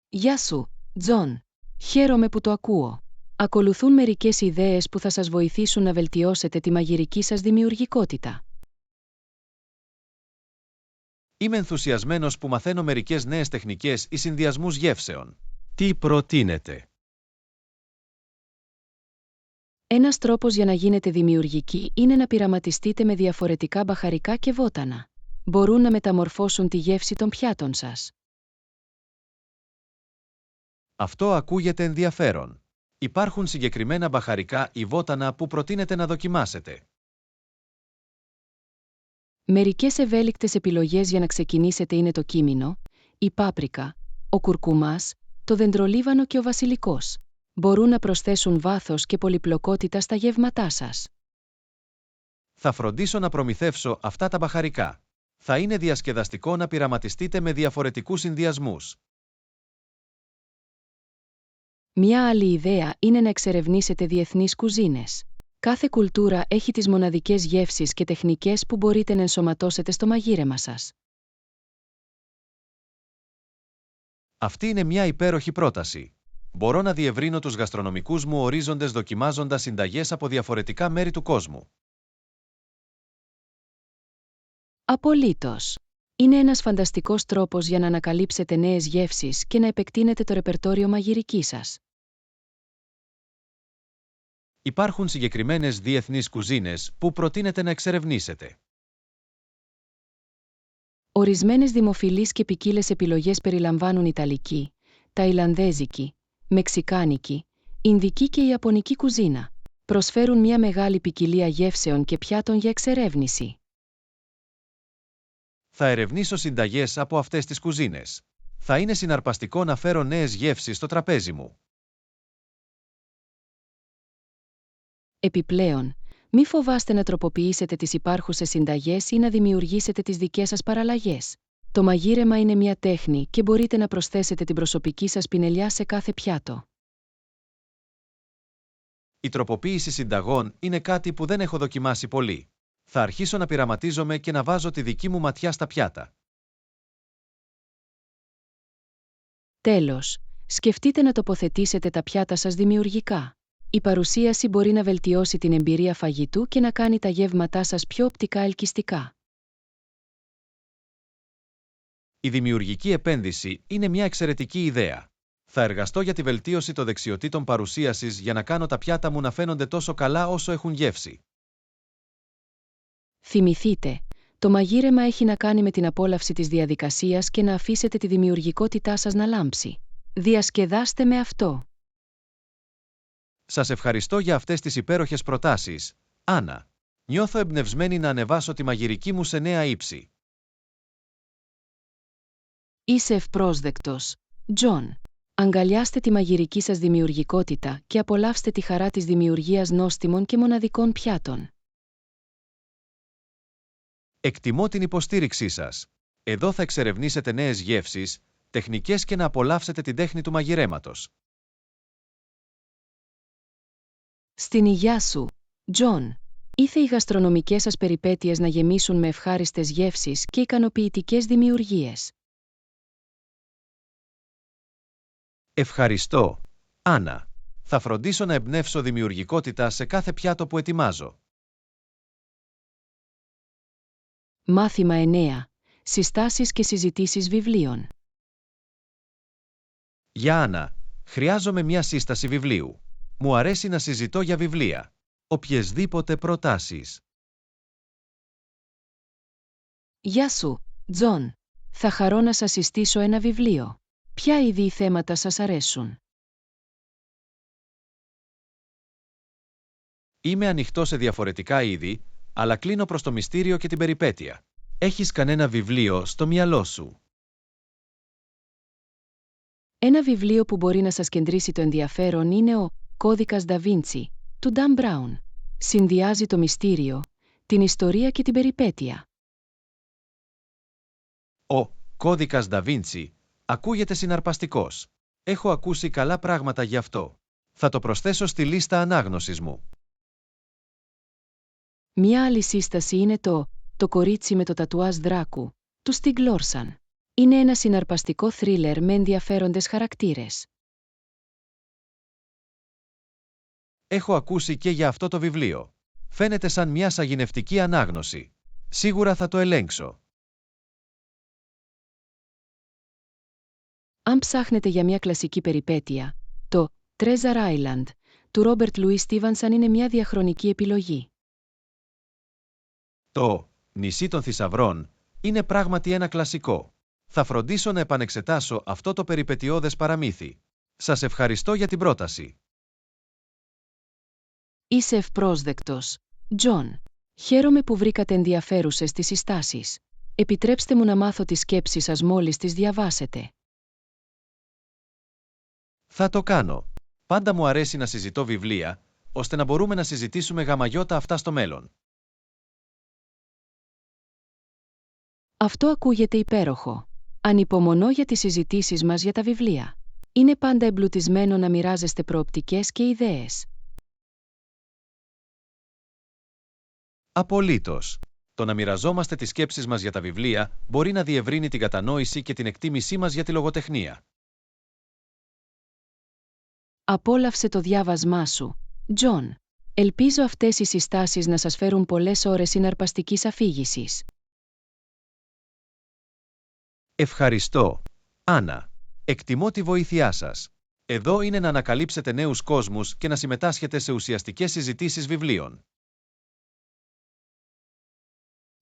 Γεια σου, Τζον. Χαίρομαι που το ακούω. Ακολουθούν μερικές ιδέες που θα σας βοηθήσουν να βελτιώσετε τη μαγειρική σας δημιουργικότητα. Είμαι ενθουσιασμένος που μαθαίνω μερικές νέες τεχνικές ή συνδυασμούς γεύσεων. Τι προτείνετε? Ένας τρόπος για να γίνετε δημιουργικοί είναι να πειραματιστείτε με διαφορετικά μπαχαρικά και βότανα. Μπορούν να μεταμορφώσουν τη γεύση των πιάτων σας. Αυτό ακούγεται ενδιαφέρον. Υπάρχουν συγκεκριμένα μπαχαρικά ή βότανα που προτείνετε να δοκιμάσετε? Μερικές ευέλικτες επιλογές για να ξεκινήσετε είναι το κίμινο, η πάπρικα, ο κουρκουμάς, το δεντρολίβανο και ο βασιλικός. Μπορούν να προσθέσουν βάθος και πολυπλοκότητα στα γεύματά σας. Θα φροντίσω να προμηθεύσω αυτά τα μπαχαρικά. Θα είναι διασκεδαστικό να πειραματιστείτε με διαφορετικούς συνδυασμούς. Μια άλλη ιδέα είναι να εξερευνήσετε διεθνείς κουζίνες. Κάθε κουλτούρα έχει τις μοναδικές γεύσεις και τεχνικές που μπορείτε να ενσωματώσετε στο μαγείρεμα σας. Αυτή είναι μια υπέροχη πρόταση. Μπορώ να διευρύνω τους γαστρονομικούς μου ορίζοντες δοκιμάζοντας συνταγές από διαφορετικά μέρη του κόσμου. Απολύτως. Είναι ένας φανταστικός τρόπος για να ανακαλύψετε νέες γεύσεις και να επεκτείνετε το ρεπερτόριο μαγειρικής σας. Υπάρχουν συγκεκριμένες διεθνείς κουζίνες που προτείνετε να εξερευνήσετε? Ορισμένες δημοφιλείς και ποικίλες επιλογές περιλαμβάνουν Ιταλική, Ταϊλανδέζικη, Μεξικάνικη, Ινδική και Ιαπωνική κουζίνα. Προσφέρουν μια μεγάλη ποικιλία γεύσεων και πιάτων για εξερεύνηση. Θα ερευνήσω συνταγές από αυτές τις κουζίνες. Θα είναι συναρπαστικό να φέρω νέες γεύσεις στο τραπέζι μου. Επιπλέον, Μη φοβάστε να τροποποιήσετε τις υπάρχουσες συνταγές ή να δημιουργήσετε τις δικές σας παραλλαγές. Το μαγείρεμα είναι μια τέχνη και μπορείτε να προσθέσετε την προσωπική σας πινελιά σε κάθε πιάτο. Η τροποποίηση συνταγών είναι κάτι που δεν έχω δοκιμάσει πολύ. Θα αρχίσω να πειραματίζομαι και να βάζω τη δική μου ματιά στα πιάτα. Τέλος, σκεφτείτε να τοποθετήσετε τα πιάτα σας δημιουργικά. Η παρουσίαση μπορεί να βελτιώσει την εμπειρία φαγητού και να κάνει τα γεύματά σας πιο οπτικά ελκυστικά. Η δημιουργική επένδυση είναι μια εξαιρετική ιδέα. Θα εργαστώ για τη βελτίωση των δεξιοτήτων παρουσίασης για να κάνω τα πιάτα μου να φαίνονται τόσο καλά όσο έχουν γεύση. Θυμηθείτε, το μαγείρεμα έχει να κάνει με την απόλαυση της διαδικασίας και να αφήσετε τη δημιουργικότητά σας να λάμψει. Διασκεδάστε με αυτό. Σας ευχαριστώ για αυτές τις υπέροχες προτάσεις, Άννα. Νιώθω εμπνευσμένη να ανεβάσω τη μαγειρική μου σε νέα ύψη. Είσαι ευπρόσδεκτος, Τζον. Αγκαλιάστε τη μαγειρική σας δημιουργικότητα και απολαύστε τη χαρά της δημιουργίας νόστιμων και μοναδικών πιάτων. Εκτιμώ την υποστήριξή σας. Εδώ θα εξερευνήσετε νέες γεύσεις, τεχνικές και να απολαύσετε την τέχνη του μαγειρέματος. Στην υγειά σου, Τζον. Ήθε οι γαστρονομικές σας περιπέτειες να γεμίσουν με ευχάριστες γεύσεις και ικανοποιητικές δημιουργίες. Ευχαριστώ, Άννα. Θα φροντίσω να εμπνεύσω δημιουργικότητα σε κάθε πιάτο που ετοιμάζω. Μάθημα 9. Συστάσεις και συζητήσεις βιβλίων. Για Άννα, χρειάζομαι μια σύσταση βιβλίου. Μου αρέσει να συζητώ για βιβλία. Οποιεσδήποτε προτάσεις. Γεια σου, Τζον. Θα χαρώ να σας συστήσω ένα βιβλίο. Ποια είδη θέματα σας αρέσουν? Είμαι ανοιχτό σε διαφορετικά είδη, αλλά κλείνω προς το μυστήριο και την περιπέτεια. Έχεις κανένα βιβλίο στο μυαλό σου? Ένα βιβλίο που μπορεί να σας κεντρήσει το ενδιαφέρον είναι ο «Κώδικας Da Vinci» του Dan Brown. Συνδυάζει το μυστήριο, την ιστορία και την περιπέτεια. Ο «Κώδικας Da Vinci» ακούγεται συναρπαστικός. Έχω ακούσει καλά πράγματα γι' αυτό. Θα το προσθέσω στη λίστα ανάγνωσης μου. Μια άλλη σύσταση είναι «Το κορίτσι με το τατουάζ δράκου» του Stieg Larsson. Είναι ένα συναρπαστικό θρίλερ με ενδιαφέροντες χαρακτήρες. Έχω ακούσει και για αυτό το βιβλίο. Φαίνεται σαν μια σαγηνευτική ανάγνωση. Σίγουρα θα το ελέγξω. Αν ψάχνετε για μια κλασική περιπέτεια, το Treasure Island του Robert Louis Stevenson είναι μια διαχρονική επιλογή. Το «Νησί των Θησαυρών» είναι πράγματι ένα κλασικό. Θα φροντίσω να επανεξετάσω αυτό το περιπετειώδες παραμύθι. Σας ευχαριστώ για την πρόταση. Είσαι ευπρόσδεκτος, Τζον. Χαίρομαι που βρήκατε ενδιαφέρουσες τις συστάσεις. Επιτρέψτε μου να μάθω τις σκέψεις σας μόλις τις διαβάσετε. Θα το κάνω. Πάντα μου αρέσει να συζητώ βιβλία, ώστε να μπορούμε να συζητήσουμε γαμαγιώτα αυτά στο μέλλον. Αυτό ακούγεται υπέροχο. Ανυπομονώ για τις συζητήσεις μας για τα βιβλία. Είναι πάντα εμπλουτισμένο να μοιράζεστε προοπτικές και ιδέες. Απολύτως. Το να μοιραζόμαστε τις σκέψεις μας για τα βιβλία μπορεί να διευρύνει την κατανόηση και την εκτίμησή μας για τη λογοτεχνία. Απόλαυσε το διάβασμά σου, Τζον. Ελπίζω αυτές οι συστάσεις να σας φέρουν πολλές ώρες συναρπαστικής αφήγησης. Ευχαριστώ, Άννα. Εκτιμώ τη βοήθειά σας. Εδώ είναι να ανακαλύψετε νέους κόσμους και να συμμετάσχετε σε ουσιαστικές συζητήσεις βιβλίων.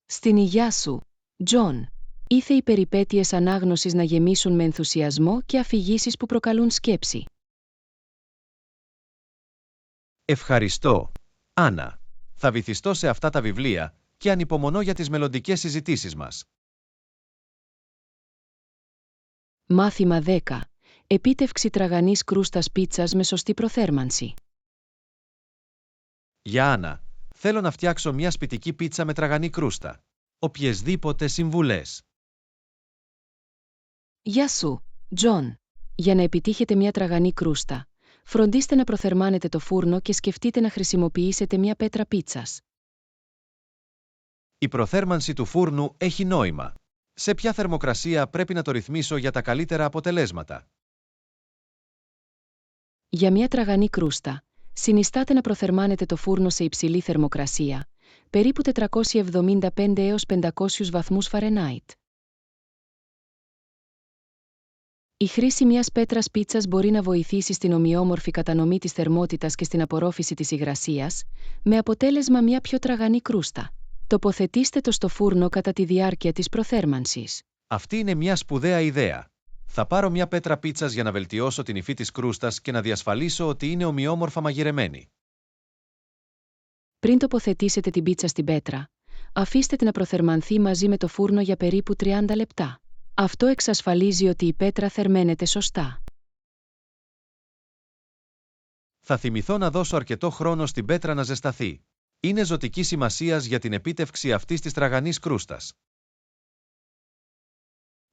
Στην υγειά σου, Τζον. Ήθε οι περιπέτειες ανάγνωσης να γεμίσουν με ενθουσιασμό και αφηγήσεις που προκαλούν σκέψη. Ευχαριστώ, Άννα. Θα βυθιστώ σε αυτά τα βιβλία και ανυπομονώ για τις μελλοντικές συζητήσεις μας. Μάθημα 10. Επίτευξη τραγανής κρούστας πίτσας με σωστή προθέρμανση. Για Άννα, Θέλω να φτιάξω μια σπιτική πίτσα με τραγανή κρούστα. Οποιεσδήποτε συμβουλές? Γεια σου, Τζον. Για να επιτύχετε μια τραγανή κρούστα, φροντίστε να προθερμάνετε το φούρνο και σκεφτείτε να χρησιμοποιήσετε μια πέτρα πίτσας. Η προθέρμανση του φούρνου έχει νόημα. Σε ποια θερμοκρασία πρέπει να το ρυθμίσω για τα καλύτερα αποτελέσματα? Για μια τραγανή κρούστα, συνιστάτε να προθερμάνετε το φούρνο σε υψηλή θερμοκρασία, περίπου 475 έως 500 βαθμούς Φαρενάιτ. Η χρήση μιας πέτρας πίτσας μπορεί να βοηθήσει στην ομοιόμορφη κατανομή της θερμότητας και στην απορρόφηση της υγρασίας, με αποτέλεσμα μια πιο τραγανή κρούστα. Τοποθετήστε το στο φούρνο κατά τη διάρκεια της προθέρμανσης. Αυτή είναι μια σπουδαία ιδέα. Θα πάρω μια πέτρα πίτσας για να βελτιώσω την υφή της κρούστας και να διασφαλίσω ότι είναι ομοιόμορφα μαγειρεμένη. Πριν τοποθετήσετε την πίτσα στην πέτρα, αφήστε την να προθερμανθεί μαζί με το φούρνο για περίπου 30 λεπτά. Αυτό εξασφαλίζει ότι η πέτρα θερμαίνεται σωστά. Θα θυμηθώ να δώσω αρκετό χρόνο στην πέτρα να ζεσταθεί. Είναι ζωτικής σημασίας για την επίτευξη αυτής της τραγανής κρούστας.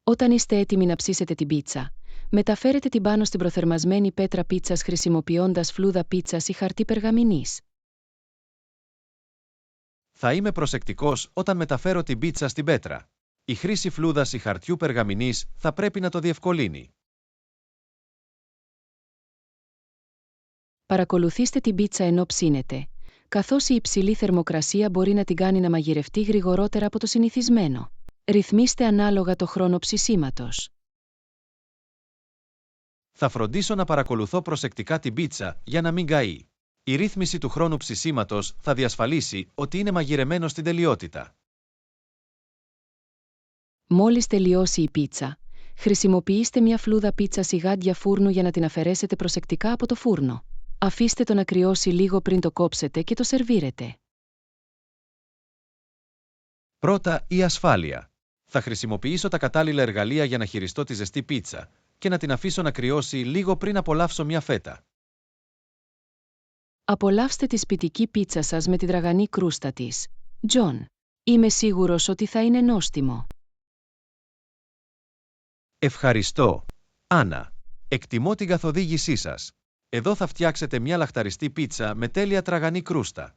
Όταν είστε έτοιμοι να ψήσετε την πίτσα, μεταφέρετε την πάνω στην προθερμασμένη πέτρα πίτσας χρησιμοποιώντας φλούδα πίτσας ή χαρτί περγαμηνής. Θα είμαι προσεκτικός όταν μεταφέρω την πίτσα στην πέτρα. Η χρήση φλούδας ή χαρτιού περγαμηνής θα πρέπει να το διευκολύνει. Παρακολουθήστε την πίτσα ενώ ψήνετε, καθώς η υψηλή θερμοκρασία μπορεί να την κάνει να μαγειρευτεί γρηγορότερα από το συνηθισμένο. Ρυθμίστε ανάλογα το χρόνο ψησίματος. Θα φροντίσω να παρακολουθώ προσεκτικά την πίτσα για να μην καεί. Η ρύθμιση του χρόνου ψησίματος θα διασφαλίσει ότι είναι μαγειρεμένο στην τελειότητα. Μόλις τελειώσει η πίτσα, χρησιμοποιήστε μια φλούδα πίτσα σιγάντια φούρνου για να την αφαιρέσετε προσεκτικά από το φούρνο. Αφήστε το να κρυώσει λίγο πριν το κόψετε και το σερβίρετε. Πρώτα, η ασφάλεια. Θα χρησιμοποιήσω τα κατάλληλα εργαλεία για να χειριστώ τη ζεστή πίτσα και να την αφήσω να κρυώσει λίγο πριν απολαύσω μια φέτα. Απολαύστε τη σπιτική πίτσα σας με τη τραγανή κρούστα της. Τζον, είμαι σίγουρος ότι θα είναι νόστιμο. Ευχαριστώ, Άννα. Εκτιμώ την καθοδήγησή σας. Εδώ θα φτιάξετε μια λαχταριστή πίτσα με τέλεια τραγανή κρούστα.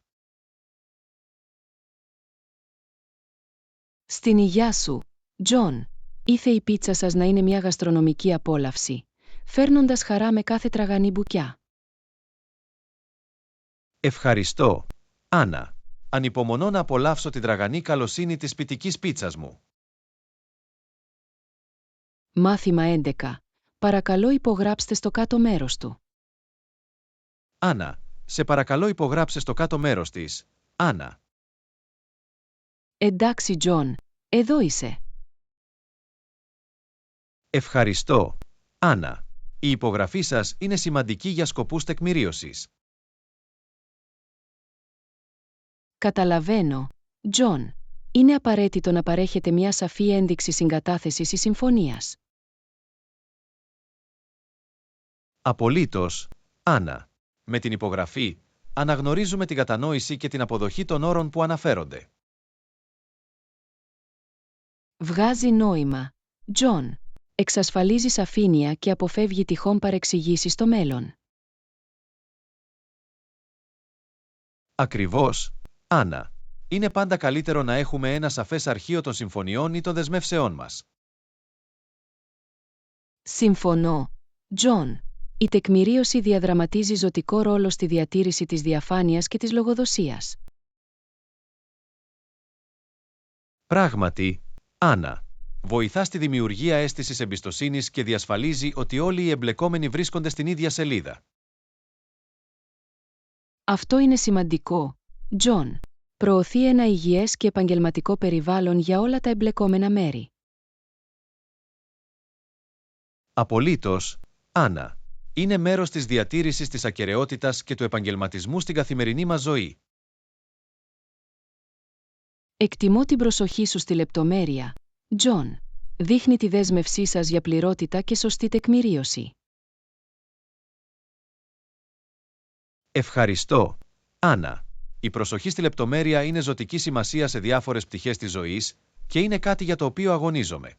Στην υγειά σου, Τζον. Ήθε η πίτσα σας να είναι μια γαστρονομική απόλαυση, φέρνοντας χαρά με κάθε τραγανή μπουκιά. Ευχαριστώ, Άννα. Ανυπομονώ να απολαύσω την τραγανή καλοσύνη της σπιτικής πίτσας μου. Μάθημα 11. Παρακαλώ υπογράψτε στο κάτω μέρος του. Άννα, σε παρακαλώ υπογράψε στο κάτω μέρος της. Άννα. Εντάξει, Τζον. Εδώ είσαι. Ευχαριστώ, Άννα. Η υπογραφή σας είναι σημαντική για σκοπούς τεκμηρίωσης. Καταλαβαίνω, Τζον. Είναι απαραίτητο να παρέχετε μια σαφή ένδειξη συγκατάθεσης ή συμφωνίας. Απολύτως, Άννα. Με την υπογραφή, αναγνωρίζουμε την κατανόηση και την αποδοχή των όρων που αναφέρονται. Βγάζει νόημα, Τζον. Εξασφαλίζει σαφήνεια και αποφεύγει τυχόν παρεξηγήσεις στο μέλλον. Ακριβώς, Άννα. Είναι πάντα καλύτερο να έχουμε ένα σαφές αρχείο των συμφωνιών ή των δεσμεύσεών μας. Συμφωνώ, Τζον. Η τεκμηρίωση διαδραματίζει ζωτικό ρόλο στη διατήρηση της διαφάνειας και της λογοδοσίας. Πράγματι, Άννα. Βοηθά στη δημιουργία αίσθησης εμπιστοσύνης και διασφαλίζει ότι όλοι οι εμπλεκόμενοι βρίσκονται στην ίδια σελίδα. Αυτό είναι σημαντικό, Τζον. Προωθεί ένα υγιές και επαγγελματικό περιβάλλον για όλα τα εμπλεκόμενα μέρη. Απολύτως, Άννα. Είναι μέρος της διατήρησης της ακεραιότητας και του επαγγελματισμού στην καθημερινή μας ζωή. Εκτιμώ την προσοχή σου στη λεπτομέρεια, Τζον. Δείχνει τη δέσμευσή σας για πληρότητα και σωστή τεκμηρίωση. Ευχαριστώ, Άννα. Η προσοχή στη λεπτομέρεια είναι ζωτική σημασία σε διάφορες πτυχές της ζωής και είναι κάτι για το οποίο αγωνίζομαι.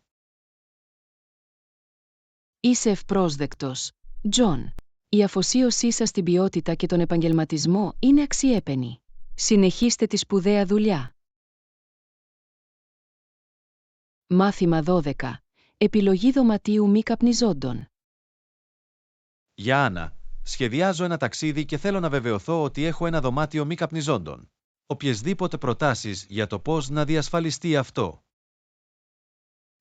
Είσαι ευπρόσδεκτος, Τζον. Η αφοσίωσή σας στην ποιότητα και τον επαγγελματισμό είναι αξιέπαινη. Συνεχίστε τη σπουδαία δουλειά. Μάθημα 12. Επιλογή δωματίου μη καπνιζόντων. Για Άννα, σχεδιάζω ένα ταξίδι και θέλω να βεβαιωθώ ότι έχω ένα δωμάτιο μη καπνιζόντων. Οποιεσδήποτε προτάσεις για το πώς να διασφαλιστεί αυτό.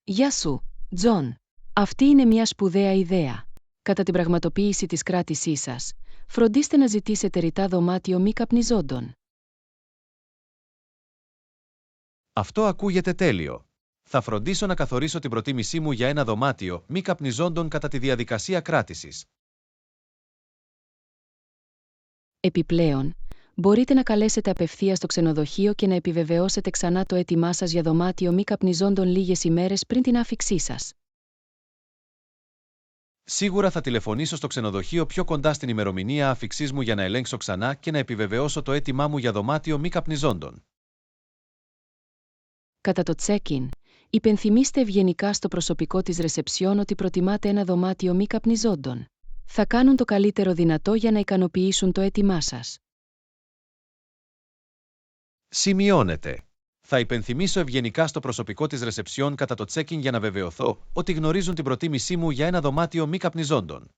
Γεια σου, Τζον. Αυτή είναι μια σπουδαία ιδέα. Κατά την πραγματοποίηση της κράτησής σας, φροντίστε να ζητήσετε ρητά δωμάτιο μη καπνιζόντων. Αυτό ακούγεται τέλειο. Θα φροντίσω να καθορίσω την προτίμησή μου για ένα δωμάτιο μη καπνιζόντων κατά τη διαδικασία κράτησης. Επιπλέον, μπορείτε να καλέσετε απευθείας στο ξενοδοχείο και να επιβεβαιώσετε ξανά το αίτημά σας για δωμάτιο μη καπνιζόντων λίγες ημέρες πριν την άφιξή σας. Σίγουρα θα τηλεφωνήσω στο ξενοδοχείο πιο κοντά στην ημερομηνία άφιξής μου για να ελέγξω ξανά και να επιβεβαιώσω το αίτημά μου για δωμάτιο μη καπνιζόντων. Κατά το check-in, υπενθυμίστε ευγενικά στο προσωπικό της ρεσεψιόν ότι προτιμάτε ένα δωμάτιο μη καπνιζόντων. Θα κάνουν το καλύτερο δυνατό για να ικανοποιήσουν το αίτημά σας. Σημειώνεται. Θα υπενθυμίσω ευγενικά στο προσωπικό της ρεσεψιόν κατά το check-in για να βεβαιωθώ ότι γνωρίζουν την προτίμησή μου για ένα δωμάτιο μη καπνιζόντων.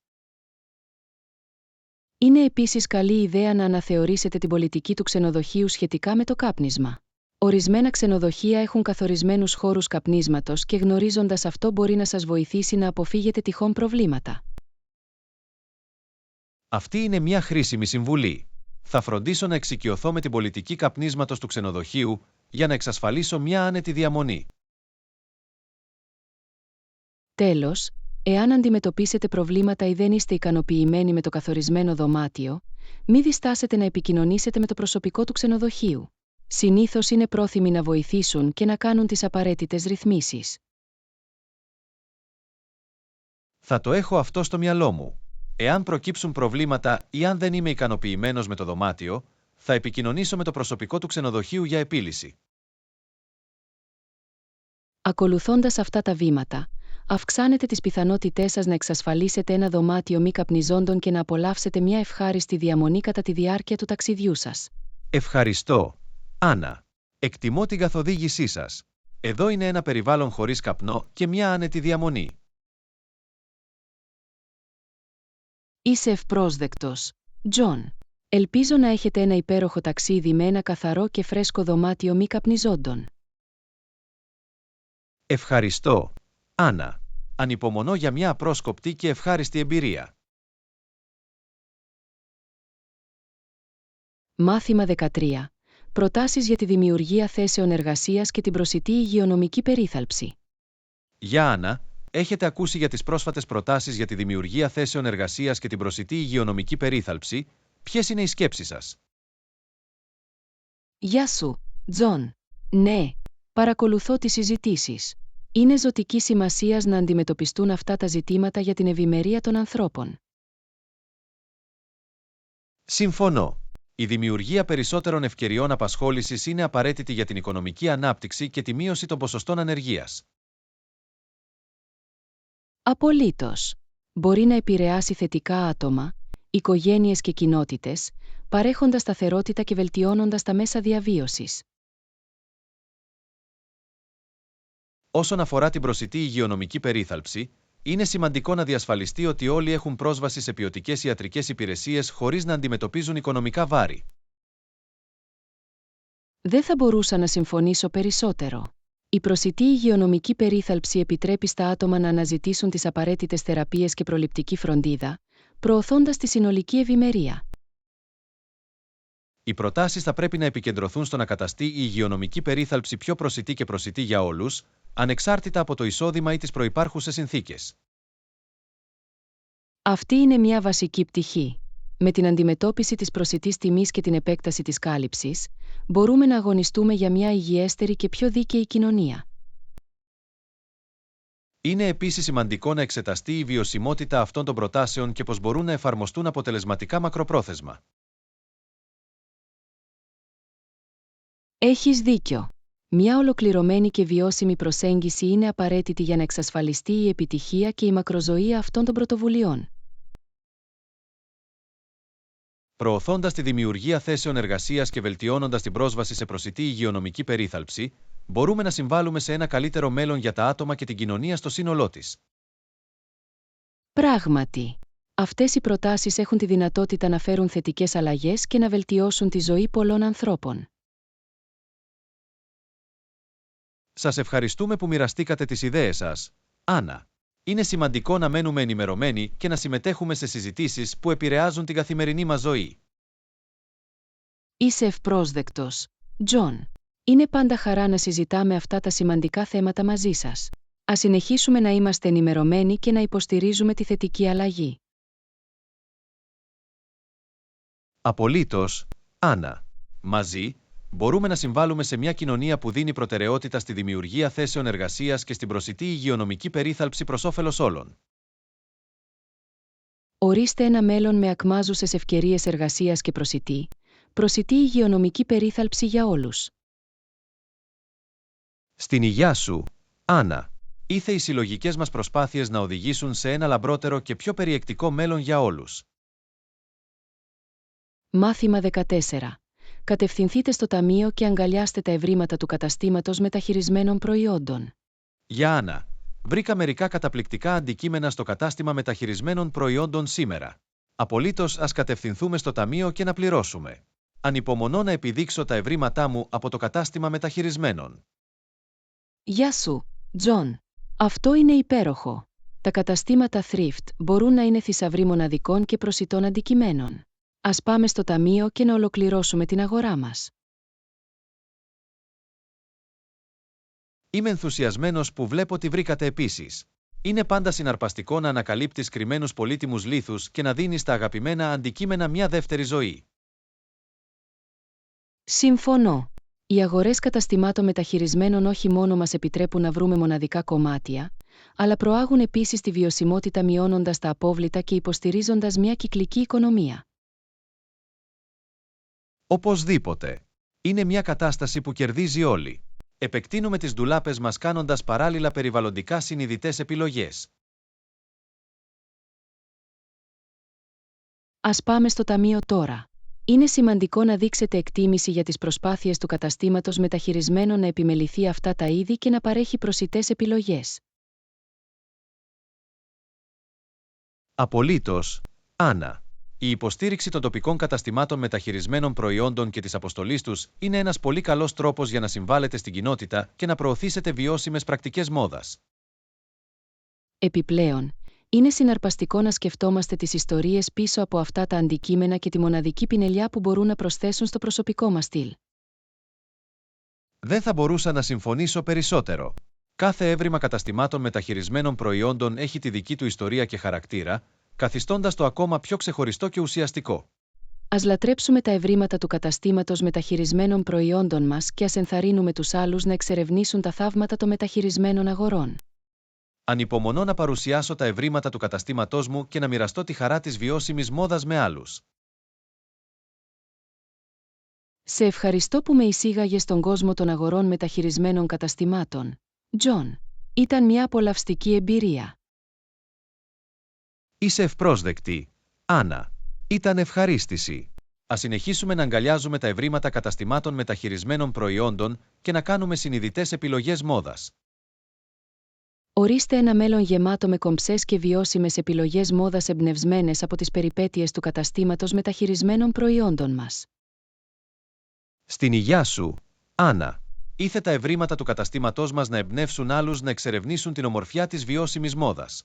Είναι επίσης καλή ιδέα να αναθεωρήσετε την πολιτική του ξενοδοχείου σχετικά με το κάπνισμα. Ορισμένα ξενοδοχεία έχουν καθορισμένους χώρους καπνίσματος και γνωρίζοντας αυτό μπορεί να σας βοηθήσει να αποφύγετε τυχόν προβλήματα. Αυτή είναι μια χρήσιμη συμβουλή. Θα φροντίσω να εξοικειωθώ με την πολιτική καπνίσματος του ξενοδοχείου για να εξασφαλίσω μια άνετη διαμονή. Τέλος, εάν αντιμετωπίσετε προβλήματα ή δεν είστε ικανοποιημένοι με το καθορισμένο δωμάτιο, μη διστάσετε να επικοινωνήσετε με το προσωπικό του ξενοδοχείου. Συνήθως είναι πρόθυμοι να βοηθήσουν και να κάνουν τις απαραίτητες ρυθμίσεις. Θα το έχω αυτό στο μυαλό μου. Εάν προκύψουν προβλήματα ή αν δεν είμαι ικανοποιημένος με το δωμάτιο, θα επικοινωνήσω με το προσωπικό του ξενοδοχείου για επίλυση. Ακολουθώντας αυτά τα βήματα, αυξάνετε τις πιθανότητές σας να εξασφαλίσετε ένα δωμάτιο μη καπνιζόντων και να απολαύσετε μια ευχάριστη διαμονή κατά τη διάρκεια του ταξιδιού σας. Ευχαριστώ, Άννα. Εκτιμώ την καθοδήγησή σας. Εδώ είναι ένα περιβάλλον χωρίς καπνό και μια άνετη διαμονή. Είσαι ευπρόσδεκτος, Τζον. Ελπίζω να έχετε ένα υπέροχο ταξίδι με ένα καθαρό και φρέσκο δωμάτιο μη καπνιζόντων. Ευχαριστώ, Άννα. Ανυπομονώ για μια απρόσκοπτη και ευχάριστη εμπειρία. Μάθημα 13. Προτάσεις για τη δημιουργία θέσεων εργασίας και την προσιτή υγειονομική περίθαλψη. Γεια Άννα, έχετε ακούσει για τις πρόσφατες προτάσεις για τη δημιουργία θέσεων εργασίας και την προσιτή υγειονομική περίθαλψη. Ποιες είναι οι σκέψεις σας? Γεια σου, Τζον. Ναι, παρακολουθώ τις συζητήσεις. Είναι ζωτική σημασίας να αντιμετωπιστούν αυτά τα ζητήματα για την ευημερία των ανθρώπων. Συμφωνώ. Η δημιουργία περισσότερων ευκαιριών απασχόλησης είναι απαραίτητη για την οικονομική ανάπτυξη και τη μείωση των ποσοστών ανεργίας. Απολύτως. Μπορεί να επηρεάσει θετικά άτομα, οικογένειες και κοινότητες, παρέχοντας σταθερότητα και βελτιώνοντας τα μέσα διαβίωσης. Όσον αφορά την προσιτή υγειονομική περίθαλψη, είναι σημαντικό να διασφαλιστεί ότι όλοι έχουν πρόσβαση σε ποιοτικές ιατρικές υπηρεσίες χωρίς να αντιμετωπίζουν οικονομικά βάρη. Δεν θα μπορούσα να συμφωνήσω περισσότερο. Η προσιτή υγειονομική περίθαλψη επιτρέπει στα άτομα να αναζητήσουν τις απαραίτητες θεραπείες και προληπτική φροντίδα, προωθώντας τη συνολική ευημερία. Οι προτάσεις θα πρέπει να επικεντρωθούν στο να καταστεί η υγειονομική περίθαλψη πιο προσιτή και προσιτή για όλους, ανεξάρτητα από το εισόδημα ή τις προϋπάρχουσες συνθήκες. Αυτή είναι μια βασική πτυχή. Με την αντιμετώπιση της προσιτής τιμής και την επέκταση της κάλυψης, μπορούμε να αγωνιστούμε για μια υγιέστερη και πιο δίκαιη κοινωνία. Είναι επίσης σημαντικό να εξεταστεί η βιωσιμότητα αυτών των προτάσεων και πώς μπορούν να εφαρμοστούν αποτελεσματικά μακροπρόθεσμα. Έχεις δίκιο. Μια ολοκληρωμένη και βιώσιμη προσέγγιση είναι απαραίτητη για να εξασφαλιστεί η επιτυχία και η μακροζωία αυτών των πρωτοβουλειών. Προωθώντας τη δημιουργία θέσεων εργασίας και βελτιώνοντας την πρόσβαση σε προσιτή υγειονομική περίθαλψη, μπορούμε να συμβάλλουμε σε ένα καλύτερο μέλλον για τα άτομα και την κοινωνία στο σύνολό της. Πράγματι, αυτές οι προτάσεις έχουν τη δυνατότητα να φέρουν θετικές αλλαγές και να βελτιώσουν τη ζωή πολλών ανθρώπων. Σας ευχαριστούμε που μοιραστήκατε τις ιδέες σας, Άννα. Είναι σημαντικό να μένουμε ενημερωμένοι και να συμμετέχουμε σε συζητήσεις που επηρεάζουν την καθημερινή μας ζωή. Είσαι ευπρόσδεκτος, Τζον. Είναι πάντα χαρά να συζητάμε αυτά τα σημαντικά θέματα μαζί σας. Ας συνεχίσουμε να είμαστε ενημερωμένοι και να υποστηρίζουμε τη θετική αλλαγή. Απολύτως, Άννα. Μαζί, μπορούμε να συμβάλλουμε σε μια κοινωνία που δίνει προτεραιότητα στη δημιουργία θέσεων εργασίας και στην προσιτή υγειονομική περίθαλψη προς όφελος όλων. Ορίστε ένα μέλλον με ακμάζουσες ευκαιρίες εργασίας και προσιτή υγειονομική περίθαλψη για όλους. Στην υγειά σου, Άννα. Ήθε οι συλλογικές μας προσπάθειες να οδηγήσουν σε ένα λαμπρότερο και πιο περιεκτικό μέλλον για όλους. Μάθημα 14. Κατευθυνθείτε στο ταμείο και αγκαλιάστε τα ευρήματα του καταστήματος μεταχειρισμένων προϊόντων. Για Άννα, βρήκα μερικά καταπληκτικά αντικείμενα στο κατάστημα μεταχειρισμένων προϊόντων σήμερα. Απολύτως ας κατευθυνθούμε στο ταμείο και να πληρώσουμε. Ανυπομονώ να επιδείξω τα ευρήματά μου από το κατάστημα μεταχειρισμένων. Γεια σου, Τζον. Αυτό είναι υπέροχο. Τα καταστήματα thrift μπορούν να είναι θησαυροί μοναδικών και προσιτών αντικειμένων. Ας πάμε στο ταμείο και να ολοκληρώσουμε την αγορά μας. Είμαι ενθουσιασμένος που βλέπω τι βρήκατε επίσης. Είναι πάντα συναρπαστικό να ανακαλύπτεις κρυμμένους πολύτιμους λίθους και να δίνεις τα αγαπημένα αντικείμενα μια δεύτερη ζωή. Συμφωνώ. Οι αγορές καταστημάτων μεταχειρισμένων όχι μόνο μας επιτρέπουν να βρούμε μοναδικά κομμάτια, αλλά προάγουν επίσης τη βιωσιμότητα μειώνοντας τα απόβλητα και υποστηρίζοντας μια κυκλική οικονομία. Οπωσδήποτε. Είναι μια κατάσταση που κερδίζει όλοι. Επεκτείνουμε τις ντουλάπες μας κάνοντας παράλληλα περιβαλλοντικά συνειδητές επιλογές. Ας πάμε στο ταμείο τώρα. Είναι σημαντικό να δείξετε εκτίμηση για τις προσπάθειες του καταστήματος μεταχειρισμένων να επιμεληθεί αυτά τα είδη και να παρέχει προσιτές επιλογές. Απολύτως, Άννα. Η υποστήριξη των τοπικών καταστημάτων μεταχειρισμένων προϊόντων και της αποστολής τους είναι ένας πολύ καλός τρόπος για να συμβάλλετε στην κοινότητα και να προωθήσετε βιώσιμες πρακτικές μόδας. Επιπλέον, είναι συναρπαστικό να σκεφτόμαστε τις ιστορίες πίσω από αυτά τα αντικείμενα και τη μοναδική πινελιά που μπορούν να προσθέσουν στο προσωπικό μας στυλ. Δεν θα μπορούσα να συμφωνήσω περισσότερο. Κάθε έβριμα καταστημάτων μεταχειρισμένων προϊόντων έχει τη δική του ιστορία και χαρακτήρα, καθιστώντας το ακόμα πιο ξεχωριστό και ουσιαστικό. Ας λατρέψουμε τα ευρήματα του καταστήματος μεταχειρισμένων προϊόντων μας και ας ενθαρρύνουμε τους άλλους να εξερευνήσουν τα θαύματα των μεταχειρισμένων αγορών. Ανυπομονώ να παρουσιάσω τα ευρήματα του καταστήματός μου και να μοιραστώ τη χαρά της βιώσιμης μόδας με άλλους. Σε ευχαριστώ που με εισήγαγες στον κόσμο των αγορών μεταχειρισμένων καταστημάτων, Τζον. Ήταν μια απολαυστική εμπειρία. Είσαι ευπρόσδεκτη, Άννα. Ήταν ευχαρίστηση. Ας συνεχίσουμε να αγκαλιάζουμε τα ευρήματα καταστημάτων μεταχειρισμένων προϊόντων και να κάνουμε συνειδητές επιλογές μόδας. Ορίστε ένα μέλλον γεμάτο με κομψές και βιώσιμες επιλογές μόδας εμπνευσμένες από τις περιπέτειες του καταστήματος μεταχειρισμένων προϊόντων μας. Στην υγειά σου, Άννα. Ήθε τα ευρήματα του καταστήματός μας να εμπνεύσουν άλλους να εξερευνήσουν την ομορφιά της βιώσιμης μόδας.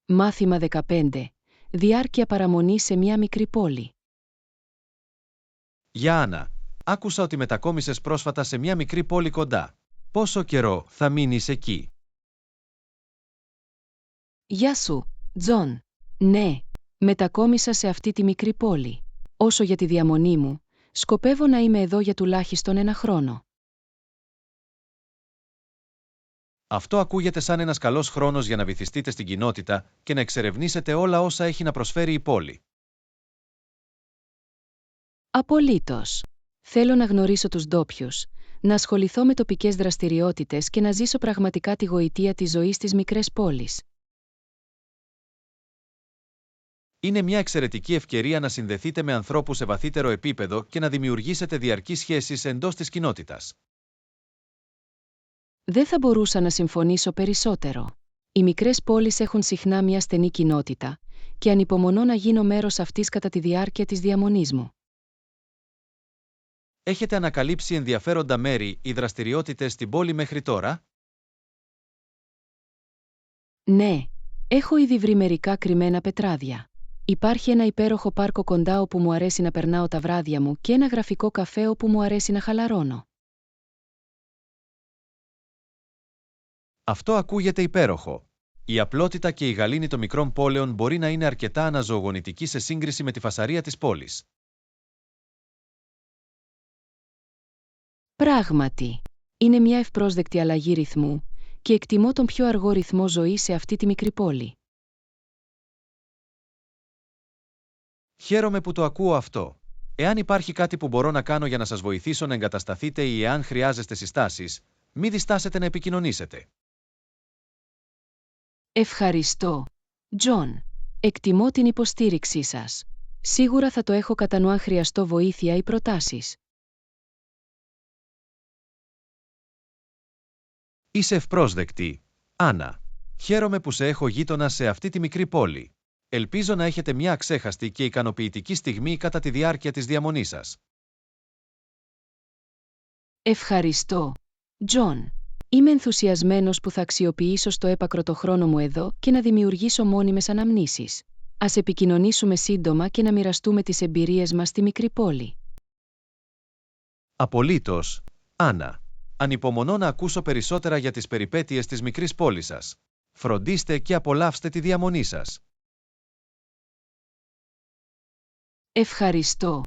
Μάθημα 15. Διάρκεια παραμονής σε μια μικρή πόλη. Γεια Άννα. Άκουσα ότι μετακόμισες πρόσφατα σε μια μικρή πόλη κοντά. Πόσο καιρό θα μείνεις εκεί? Γεια σου, Τζον. Ναι, μετακόμισα σε αυτή τη μικρή πόλη. Όσο για τη διαμονή μου, σκοπεύω να είμαι εδώ για τουλάχιστον 1 χρόνο. Αυτό ακούγεται σαν ένας καλός χρόνος για να βυθιστείτε στην κοινότητα και να εξερευνήσετε όλα όσα έχει να προσφέρει η πόλη. Απολύτως. Θέλω να γνωρίσω τους ντόπιους, να ασχοληθώ με τοπικές δραστηριότητες και να ζήσω πραγματικά τη γοητεία της ζωής στις μικρές πόλεις. Είναι μια εξαιρετική ευκαιρία να συνδεθείτε με ανθρώπους σε βαθύτερο επίπεδο και να δημιουργήσετε διαρκείς σχέσεις εντός της κοινότητας. Δεν θα μπορούσα να συμφωνήσω περισσότερο. Οι μικρές πόλεις έχουν συχνά μια στενή κοινότητα και ανυπομονώ να γίνω μέρος αυτής κατά τη διάρκεια της διαμονής μου. Έχετε ανακαλύψει ενδιαφέροντα μέρη ή δραστηριότητες στην πόλη μέχρι τώρα? Ναι, έχω ήδη βρει μερικά κρυμμένα πετράδια. Υπάρχει ένα υπέροχο πάρκο κοντά όπου μου αρέσει να περνάω τα βράδια μου και ένα γραφικό καφέ όπου μου αρέσει να χαλαρώνω. Αυτό ακούγεται υπέροχο. Η απλότητα και η γαλήνη των μικρών πόλεων μπορεί να είναι αρκετά αναζωογονητική σε σύγκριση με τη φασαρία της πόλης. Πράγματι, είναι μια ευπρόσδεκτη αλλαγή ρυθμού και εκτιμώ τον πιο αργό ρυθμό ζωής σε αυτή τη μικρή πόλη. Χαίρομαι που το ακούω αυτό. Εάν υπάρχει κάτι που μπορώ να κάνω για να σας βοηθήσω να εγκατασταθείτε ή εάν χρειάζεστε συστάσεις, μην διστάσετε να επικοινωνήσετε. Ευχαριστώ, Τζον. Εκτιμώ την υποστήριξή σας. Σίγουρα θα το έχω κατά νου αν χρειαστώ βοήθεια ή προτάσεις. Είσαι ευπρόσδεκτη, Άννα. Χαίρομαι που σε έχω γείτονα σε αυτή τη μικρή πόλη. Ελπίζω να έχετε μια αξέχαστη και ικανοποιητική στιγμή κατά τη διάρκεια της διαμονής σας. Ευχαριστώ, Τζον. Είμαι ενθουσιασμένος που θα αξιοποιήσω στο έπακρο το χρόνο μου εδώ και να δημιουργήσω μόνιμες αναμνήσεις. Ας επικοινωνήσουμε σύντομα και να μοιραστούμε τις εμπειρίες μας στη μικρή πόλη. Απολύτως, Άννα. Ανυπομονώ να ακούσω περισσότερα για τις περιπέτειες της μικρής πόλης σας. Φροντίστε και απολαύστε τη διαμονή σας. Ευχαριστώ,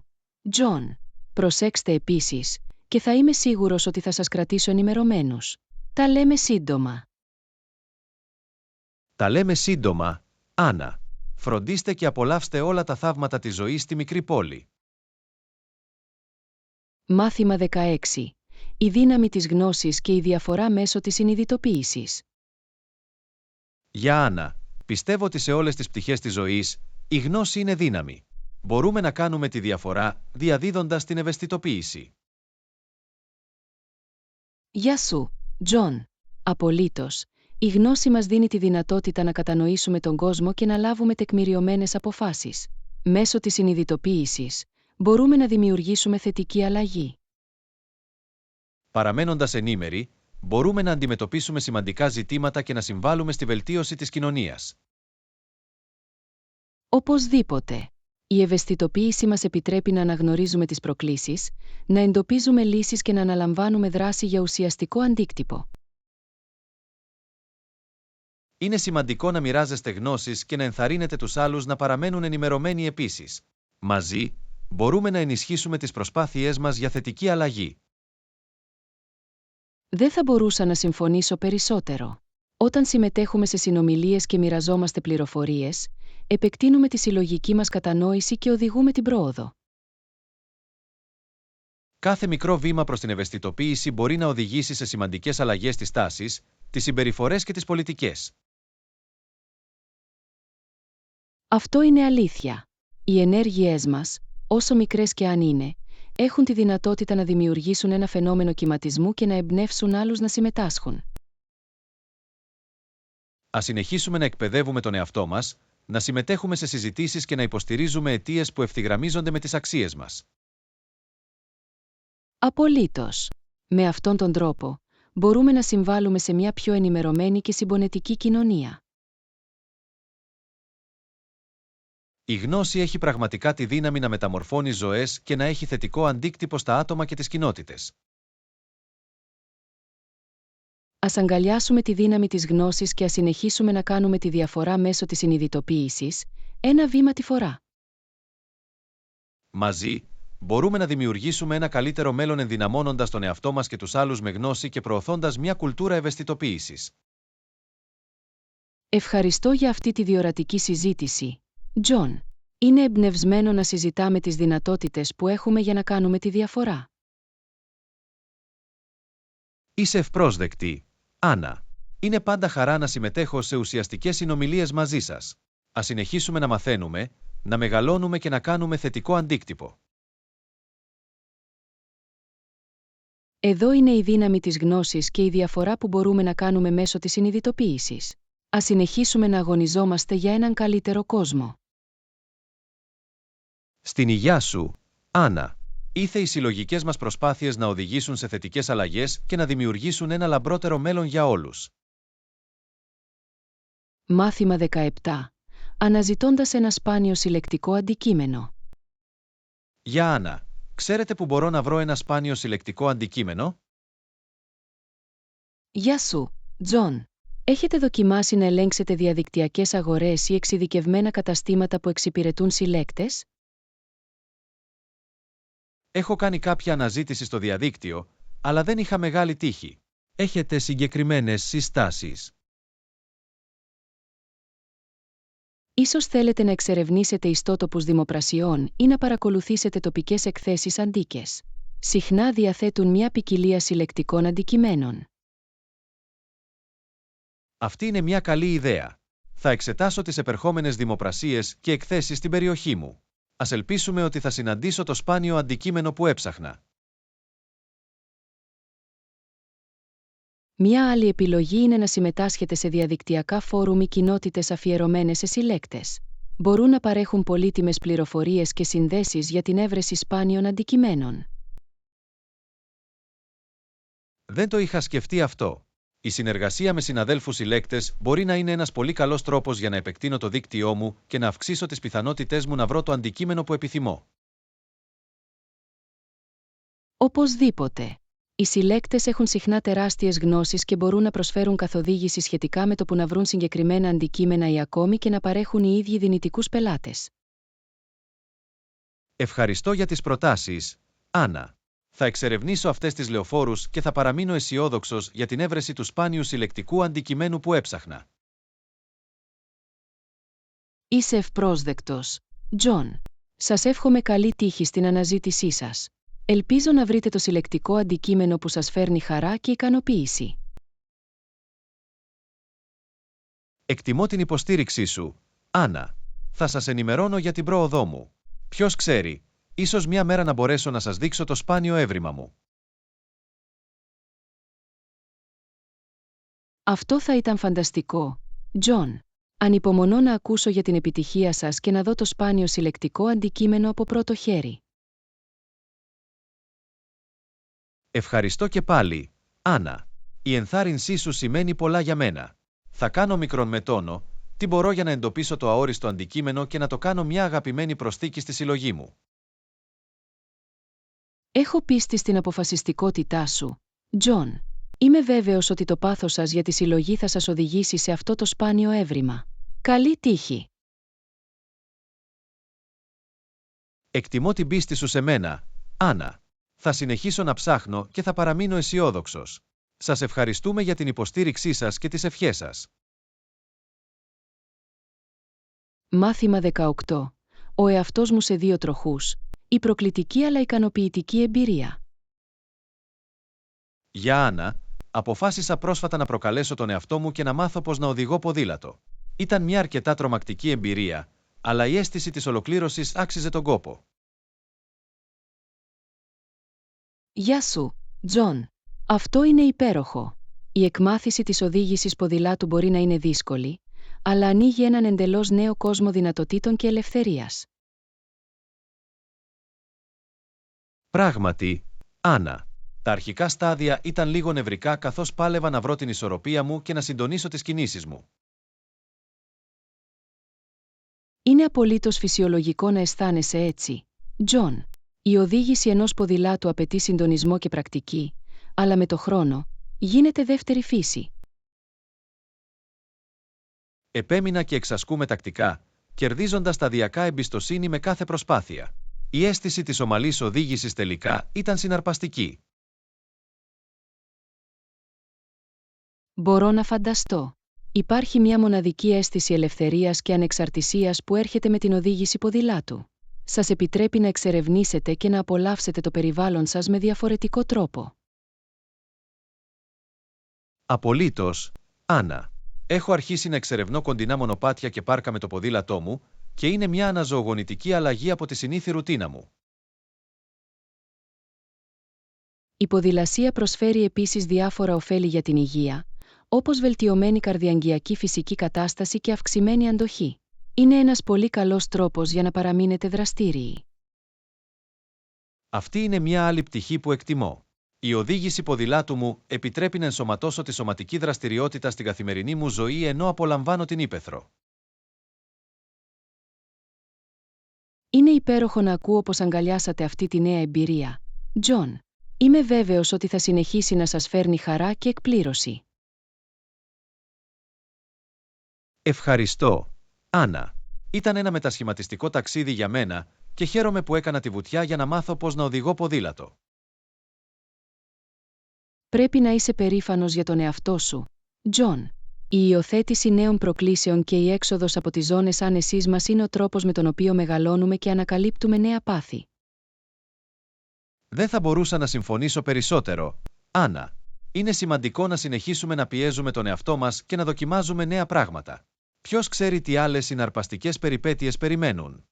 Τζον. Προσέξτε επίσης και θα είμαι σίγουρος ότι θα σας κρατήσω ενημερωμένους. Τα λέμε σύντομα. Τα λέμε σύντομα, Άννα. Φροντίστε και απολαύστε όλα τα θαύματα της ζωής στη μικρή πόλη. Μάθημα 16. Η δύναμη της γνώσης και η διαφορά μέσω της συνειδητοποίησης. Για Άννα, πιστεύω ότι σε όλες τις πτυχές της ζωής, η γνώση είναι δύναμη. Μπορούμε να κάνουμε τη διαφορά διαδίδοντας την ευαισθητοποίηση. Γεια σου, Τζον. Απολύτως. Η γνώση μας δίνει τη δυνατότητα να κατανοήσουμε τον κόσμο και να λάβουμε τεκμηριωμένες αποφάσεις. Μέσω της συνειδητοποίησης, μπορούμε να δημιουργήσουμε θετική αλλαγή. Παραμένοντας ενήμεροι, μπορούμε να αντιμετωπίσουμε σημαντικά ζητήματα και να συμβάλλουμε στη βελτίωση της κοινωνίας. Οπωσδήποτε. Η ευαισθητοποίηση μας επιτρέπει να αναγνωρίζουμε τις προκλήσεις, να εντοπίζουμε λύσεις και να αναλαμβάνουμε δράση για ουσιαστικό αντίκτυπο. Είναι σημαντικό να μοιράζεστε γνώσεις και να ενθαρρύνετε τους άλλους να παραμένουν ενημερωμένοι επίσης. Μαζί, μπορούμε να ενισχύσουμε τις προσπάθειές μας για θετική αλλαγή. Δεν θα μπορούσα να συμφωνήσω περισσότερο. Όταν συμμετέχουμε σε συνομιλίες και μοιραζόμαστε πληροφορίες, επεκτείνουμε τη συλλογική μας κατανόηση και οδηγούμε την πρόοδο. Κάθε μικρό βήμα προς την ευαισθητοποίηση μπορεί να οδηγήσει σε σημαντικές αλλαγές στις τάσεις, τις συμπεριφορές και τις πολιτικές. Αυτό είναι αλήθεια. Οι ενέργειές μας, όσο μικρές και αν είναι, έχουν τη δυνατότητα να δημιουργήσουν ένα φαινόμενο κυματισμού και να εμπνεύσουν άλλους να συμμετάσχουν. Ας συνεχίσουμε να εκπαιδεύουμε τον εαυτό μας, να συμμετέχουμε σε συζητήσεις και να υποστηρίζουμε αιτίες που ευθυγραμμίζονται με τις αξίες μας. Απολύτως. Με αυτόν τον τρόπο, μπορούμε να συμβάλλουμε σε μια πιο ενημερωμένη και συμπονετική κοινωνία. Η γνώση έχει πραγματικά τη δύναμη να μεταμορφώνει ζωές και να έχει θετικό αντίκτυπο στα άτομα και τις κοινότητες. Ας αγκαλιάσουμε τη δύναμη της γνώσης και ας συνεχίσουμε να κάνουμε τη διαφορά μέσω της συνειδητοποίησης, ένα βήμα τη φορά. Μαζί, μπορούμε να δημιουργήσουμε ένα καλύτερο μέλλον ενδυναμώνοντας τον εαυτό μας και τους άλλους με γνώση και προωθώντας μια κουλτούρα ευαισθητοποίησης. Ευχαριστώ για αυτή τη διορατική συζήτηση, Τζον. Είναι εμπνευσμένο να συζητάμε τις δυνατότητες που έχουμε για να κάνουμε τη διαφορά. Είσαι ευπρόσδεκτη, Άννα. Είναι πάντα χαρά να συμμετέχω σε ουσιαστικές συνομιλίες μαζί σας. Ας συνεχίσουμε να μαθαίνουμε, να μεγαλώνουμε και να κάνουμε θετικό αντίκτυπο. Εδώ είναι η δύναμη της γνώσης και η διαφορά που μπορούμε να κάνουμε μέσω της συνειδητοποίησης. Ας συνεχίσουμε να αγωνιζόμαστε για έναν καλύτερο κόσμο. Στην υγειά σου, Άννα. Ήθε οι συλλογικές μας προσπάθειες να οδηγήσουν σε θετικές αλλαγές και να δημιουργήσουν ένα λαμπρότερο μέλλον για όλους. Μάθημα 17. Αναζητώντας ένα σπάνιο συλλεκτικό αντικείμενο. Γεια Άννα. Ξέρετε που μπορώ να βρω ένα σπάνιο συλλεκτικό αντικείμενο? Γεια σου, Τζον. Έχετε δοκιμάσει να ελέγξετε διαδικτυακές αγορές ή εξειδικευμένα καταστήματα που εξυπηρετούν συλλέκτες? Έχω κάνει κάποια αναζήτηση στο διαδίκτυο, αλλά δεν είχα μεγάλη τύχη. Έχετε συγκεκριμένες συστάσεις? Ίσως θέλετε να εξερευνήσετε ιστότοπους δημοπρασιών ή να παρακολουθήσετε τοπικές εκθέσεις αντίκες. Συχνά διαθέτουν μια ποικιλία συλλεκτικών αντικειμένων. Αυτή είναι μια καλή ιδέα. Θα εξετάσω τις επερχόμενες δημοπρασίες και εκθέσεις στην περιοχή μου. Ας ελπίσουμε ότι θα συναντήσω το σπάνιο αντικείμενο που έψαχνα. Μια άλλη επιλογή είναι να συμμετάσχετε σε διαδικτυακά φόρουμ ή κοινότητες αφιερωμένες σε συλλέκτες. Μπορούν να παρέχουν πολύτιμες πληροφορίες και συνδέσεις για την έβρεση σπάνιων αντικειμένων. Δεν το είχα σκεφτεί αυτό. Η συνεργασία με συναδέλφους συλλέκτες μπορεί να είναι ένας πολύ καλός τρόπος για να επεκτείνω το δίκτυό μου και να αυξήσω τις πιθανότητές μου να βρω το αντικείμενο που επιθυμώ. Οπωσδήποτε. Οι συλλέκτες έχουν συχνά τεράστιες γνώσεις και μπορούν να προσφέρουν καθοδήγηση σχετικά με το που να βρουν συγκεκριμένα αντικείμενα ή ακόμη και να παρέχουν οι ίδιοι δυνητικούς πελάτες. Ευχαριστώ για τις προτάσεις, Άννα. Θα εξερευνήσω αυτές τις λεωφόρους και θα παραμείνω αισιόδοξος για την έβρεση του σπάνιου συλλεκτικού αντικειμένου που έψαχνα. Είσαι ευπρόσδεκτος, Τζον. Σας εύχομαι καλή τύχη στην αναζήτησή σας. Ελπίζω να βρείτε το συλλεκτικό αντικείμενο που σας φέρνει χαρά και ικανοποίηση. Εκτιμώ την υποστήριξή σου, Άννα. Θα σας ενημερώνω για την πρόοδό μου. Ποιος ξέρει, ίσως μια μέρα να μπορέσω να σας δείξω το σπάνιο έβριμα μου. Αυτό θα ήταν φανταστικό, Τζον. Ανυπομονώ να ακούσω για την επιτυχία σας και να δω το σπάνιο συλλεκτικό αντικείμενο από πρώτο χέρι. Ευχαριστώ και πάλι, Άννα. Η ενθάρρυνσή σου σημαίνει πολλά για μένα. Θα κάνω μικρόν με τόνο, τι μπορώ για να εντοπίσω το αόριστο αντικείμενο και να το κάνω μια αγαπημένη προσθήκη στη συλλογή μου. Έχω πίστη στην αποφασιστικότητά σου, Τζον. Είμαι βέβαιος ότι το πάθος σας για τη συλλογή θα σας οδηγήσει σε αυτό το σπάνιο έβριμα. Καλή τύχη! Εκτιμώ την πίστη σου σε μένα, Άννα. Θα συνεχίσω να ψάχνω και θα παραμείνω αισιόδοξος. Σας ευχαριστούμε για την υποστήριξή σας και τις ευχές σας. Μάθημα 18. Ο εαυτός μου σε δύο τροχούς. Η προκλητική αλλά ικανοποιητική εμπειρία. Γεια Άννα, αποφάσισα πρόσφατα να προκαλέσω τον εαυτό μου και να μάθω πώς να οδηγώ ποδήλατο. Ήταν μια αρκετά τρομακτική εμπειρία, αλλά η αίσθηση της ολοκλήρωσης άξιζε τον κόπο. Γεια σου, Τζον. Αυτό είναι υπέροχο. Η εκμάθηση της οδήγησης ποδηλάτου μπορεί να είναι δύσκολη, αλλά ανοίγει έναν εντελώς νέο κόσμο δυνατοτήτων και ελευθερίας. Πράγματι, Άννα. Τα αρχικά στάδια ήταν λίγο νευρικά καθώς πάλευα να βρω την ισορροπία μου και να συντονίσω τις κινήσεις μου. Είναι απολύτως φυσιολογικό να αισθάνεσαι έτσι, Τζον. Η οδήγηση ενός ποδηλάτου απαιτεί συντονισμό και πρακτική, αλλά με το χρόνο, γίνεται δεύτερη φύση. Επέμεινα και εξασκούμε τακτικά, κερδίζοντας σταδιακά εμπιστοσύνη με κάθε προσπάθεια. Η αίσθηση της ομαλής οδήγησης τελικά ήταν συναρπαστική. Μπορώ να φανταστώ. Υπάρχει μια μοναδική αίσθηση ελευθερίας και ανεξαρτησίας που έρχεται με την οδήγηση ποδηλάτου. Σας επιτρέπει να εξερευνήσετε και να απολαύσετε το περιβάλλον σας με διαφορετικό τρόπο. Απολύτως, Άννα. Έχω αρχίσει να εξερευνώ κοντινά μονοπάτια και πάρκα με το ποδήλατό μου και είναι μια αναζωογονητική αλλαγή από τη συνήθη ρουτίνα μου. Η ποδηλασία προσφέρει επίσης διάφορα ωφέλη για την υγεία, όπως βελτιωμένη καρδιαγγειακή φυσική κατάσταση και αυξημένη αντοχή. Είναι ένας πολύ καλός τρόπος για να παραμείνετε δραστήριοι. Αυτή είναι μια άλλη πτυχή που εκτιμώ. Η οδήγηση ποδηλάτου μου επιτρέπει να ενσωματώσω τη σωματική δραστηριότητα στην καθημερινή μου ζωή ενώ απολαμβάνω την ύπαιθρο. Είναι υπέροχο να ακούω πως αγκαλιάσατε αυτή τη νέα εμπειρία, Τζον. Είμαι βέβαιος ότι θα συνεχίσει να σας φέρνει χαρά και εκπλήρωση. Ευχαριστώ, Άννα. Ήταν ένα μετασχηματιστικό ταξίδι για μένα και χαίρομαι που έκανα τη βουτιά για να μάθω πώς να οδηγώ ποδήλατο. Πρέπει να είσαι περήφανος για τον εαυτό σου, Τζον. Η υιοθέτηση νέων προκλήσεων και η έξοδος από τις ζώνες άνεσής μας είναι ο τρόπος με τον οποίο μεγαλώνουμε και ανακαλύπτουμε νέα πάθη. Δεν θα μπορούσα να συμφωνήσω περισσότερο, Άννα. Είναι σημαντικό να συνεχίσουμε να πιέζουμε τον εαυτό μας και να δοκιμάζουμε νέα πράγματα. Ποιος ξέρει τι άλλες συναρπαστικές περιπέτειες περιμένουν.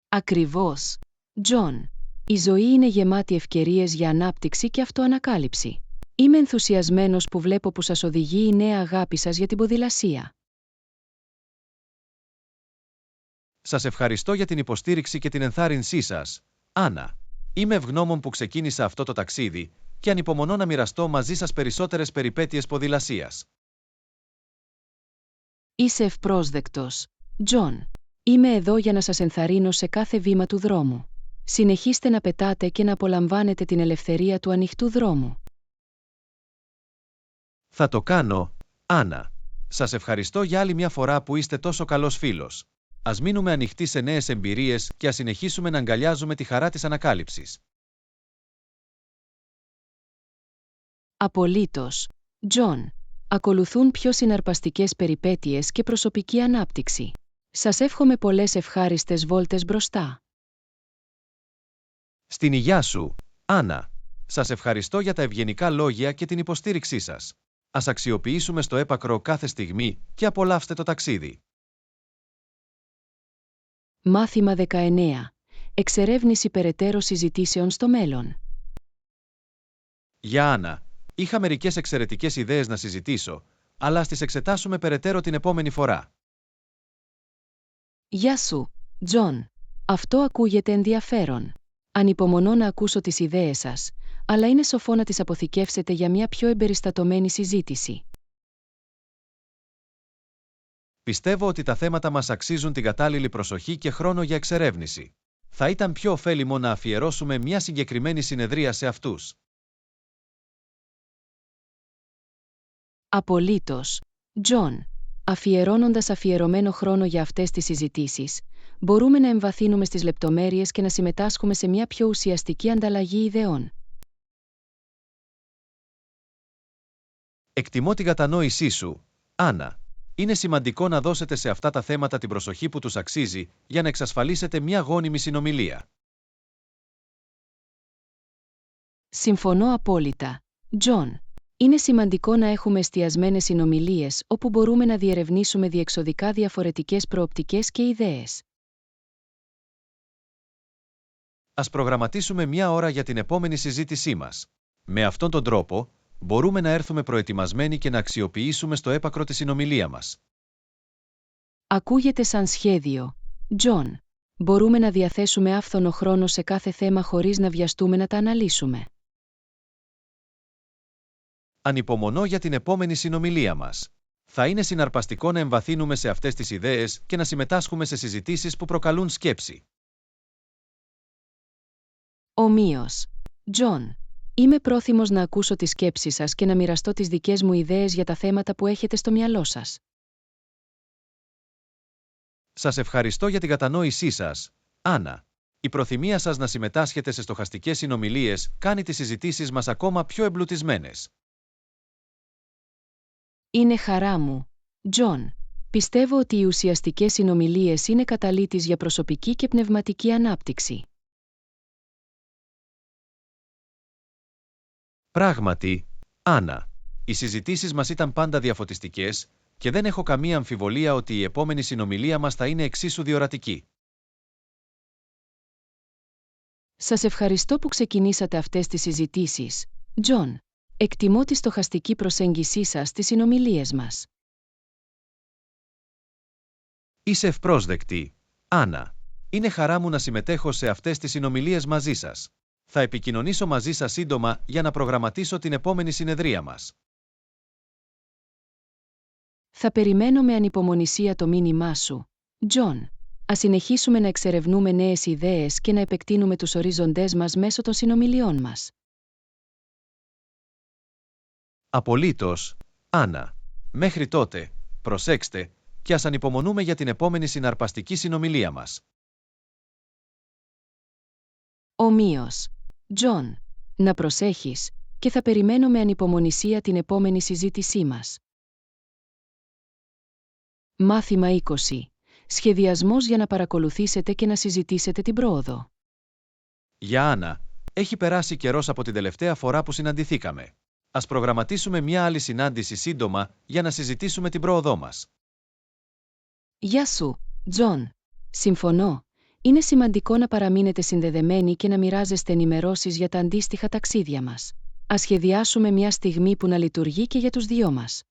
Ακριβώς, Τζον. Η ζωή είναι γεμάτη ευκαιρίες για ανάπτυξη και αυτοανακάλυψη. Είμαι ενθουσιασμένος που βλέπω που σας οδηγεί η νέα αγάπη σας για την ποδηλασία. Σας ευχαριστώ για την υποστήριξη και την ενθάρρυνσή σας, Άννα. Είμαι ευγνώμων που ξεκίνησα αυτό το ταξίδι και ανυπομονώ να μοιραστώ μαζί σας περισσότερες περιπέτειες ποδηλασίας. Είσαι ευπρόσδεκτος, Τζον. Είμαι εδώ για να σας ενθαρρύνω σε κάθε βήμα του δρόμου. Συνεχίστε να πετάτε και να απολαμβάνετε την ελευθερία του ανοιχτού δρόμου. Θα το κάνω, Άννα. Σας ευχαριστώ για άλλη μια φορά που είστε τόσο καλός φίλος. Ας μείνουμε ανοιχτοί σε νέες εμπειρίες και ας συνεχίσουμε να αγκαλιάζουμε τη χαρά της ανακάλυψης. Απολύτως, Τζον. Ακολουθούν πιο συναρπαστικές περιπέτειες και προσωπική ανάπτυξη. Σας εύχομαι πολλές ευχάριστες βόλτες μπροστά. Στην υγειά σου, Άννα. Σας ευχαριστώ για τα ευγενικά λόγια και την υποστήριξή σας. Ας αξιοποιήσουμε στο έπακρο κάθε στιγμή και απολαύστε το ταξίδι. Μάθημα 19. Εξερεύνηση περαιτέρω συζητήσεων στο μέλλον. Γεια Άννα. Είχα μερικές εξαιρετικές ιδέες να συζητήσω, αλλά ας τις εξετάσουμε περαιτέρω την επόμενη φορά. Γεια σου, Τζον. Αυτό ακούγεται ενδιαφέρον. Ανυπομονώ να ακούσω τις ιδέες σας, αλλά είναι σοφό να τις αποθηκεύσετε για μια πιο εμπεριστατωμένη συζήτηση. Πιστεύω ότι τα θέματα μας αξίζουν την κατάλληλη προσοχή και χρόνο για εξερεύνηση. Θα ήταν πιο ωφέλιμο να αφιερώσουμε μια συγκεκριμένη συνεδρία σε αυτούς. Απολύτως, Τζον. Αφιερώνοντας αφιερωμένο χρόνο για αυτές τις συζητήσεις, μπορούμε να εμβαθύνουμε στις λεπτομέρειες και να συμμετάσχουμε σε μια πιο ουσιαστική ανταλλαγή ιδεών. Εκτιμώ την κατανόησή σου, Άννα. Είναι σημαντικό να δώσετε σε αυτά τα θέματα την προσοχή που τους αξίζει για να εξασφαλίσετε μια γόνιμη συνομιλία. Συμφωνώ απόλυτα, Τζον. Είναι σημαντικό να έχουμε εστιασμένες συνομιλίες όπου μπορούμε να διερευνήσουμε διεξοδικά διαφορετικές προοπτικές και ιδέες. Ας προγραμματίσουμε μια ώρα για την επόμενη συζήτησή μας. Με αυτόν τον τρόπο, μπορούμε να έρθουμε προετοιμασμένοι και να αξιοποιήσουμε στο έπακρο τη συνομιλία μας. Ακούγεται σαν σχέδιο, Τζον. Μπορούμε να διαθέσουμε άφθονο χρόνο σε κάθε θέμα χωρίς να βιαστούμε να τα αναλύσουμε. Ανυπομονώ για την επόμενη συνομιλία μας. Θα είναι συναρπαστικό να εμβαθύνουμε σε αυτές τις ιδέες και να συμμετάσχουμε σε συζητήσεις που προκαλούν σκέψη. Ομοίως, Τζον. Είμαι πρόθυμος να ακούσω τις σκέψεις σας και να μοιραστώ τις δικές μου ιδέες για τα θέματα που έχετε στο μυαλό σας. Σας ευχαριστώ για την κατανόησή σας, Άννα. Η προθυμία σας να συμμετάσχετε σε στοχαστικές συνομιλίες κάνει τις συζητήσεις μας ακόμα πιο εμπλουτισμένες. Είναι χαρά μου, Τζον. Πιστεύω ότι οι ουσιαστικές συνομιλίες είναι καταλύτης για προσωπική και πνευματική ανάπτυξη. Πράγματι, Άννα, οι συζητήσεις μας ήταν πάντα διαφωτιστικές και δεν έχω καμία αμφιβολία ότι η επόμενη συνομιλία μας θα είναι εξίσου διορατική. Σας ευχαριστώ που ξεκινήσατε αυτές τις συζητήσεις, Τζον. Εκτιμώ τη στοχαστική προσέγγισή σας στις συνομιλίες μας. Είσαι ευπρόσδεκτη, Άννα. Είναι χαρά μου να συμμετέχω σε αυτές τις συνομιλίες μαζί σας. Θα επικοινωνήσω μαζί σας σύντομα για να προγραμματίσω την επόμενη συνεδρία μας. Θα περιμένω με ανυπομονησία το μήνυμά σου, Τζον. Ας συνεχίσουμε να εξερευνούμε νέες ιδέες και να επεκτείνουμε τους ορίζοντές μας μέσω των συνομιλιών μας. Απολύτως, Άννα. Μέχρι τότε, προσέξτε και ας ανυπομονούμε για την επόμενη συναρπαστική συνομιλία μας. Ομοίως, Τζον. Να προσέχεις και θα περιμένω με ανυπομονησία την επόμενη συζήτησή μας. Μάθημα 20. Σχεδιασμός για να παρακολουθήσετε και να συζητήσετε την πρόοδο. Για Άννα, έχει περάσει καιρός από την τελευταία φορά που συναντηθήκαμε. Ας προγραμματίσουμε μια άλλη συνάντηση σύντομα για να συζητήσουμε την πρόοδό μας. Γεια σου, Τζον. Συμφωνώ. Είναι σημαντικό να παραμείνετε συνδεδεμένοι και να μοιράζεστε ενημερώσεις για τα αντίστοιχα ταξίδια μας. Ας σχεδιάσουμε μια στιγμή που να λειτουργεί και για τους δυο μας.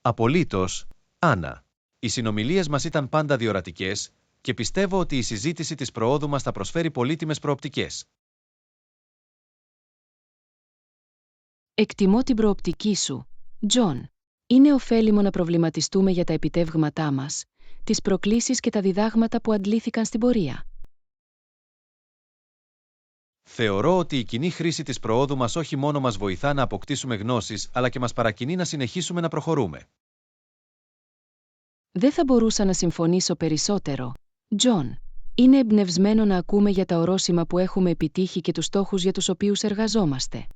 Απολύτως, Άννα. Οι συνομιλίες μας ήταν πάντα διορατικές και πιστεύω ότι η συζήτηση της προόδου μας θα προσφέρει πολύτιμες προοπτικές. Εκτιμώ την προοπτική σου, Τζον. Είναι ωφέλιμο να προβληματιστούμε για τα επιτεύγματά μας, τις προκλήσεις και τα διδάγματα που αντλήθηκαν στην πορεία. Θεωρώ ότι η κοινή χρήση της προόδου μας όχι μόνο μας βοηθά να αποκτήσουμε γνώσεις, αλλά και μας παρακινεί να συνεχίσουμε να προχωρούμε. Δεν θα μπορούσα να συμφωνήσω περισσότερο, Τζον. Είναι εμπνευσμένο να ακούμε για τα ορόσημα που έχουμε επιτύχει και τους στόχους για τους οποίους εργαζόμαστε.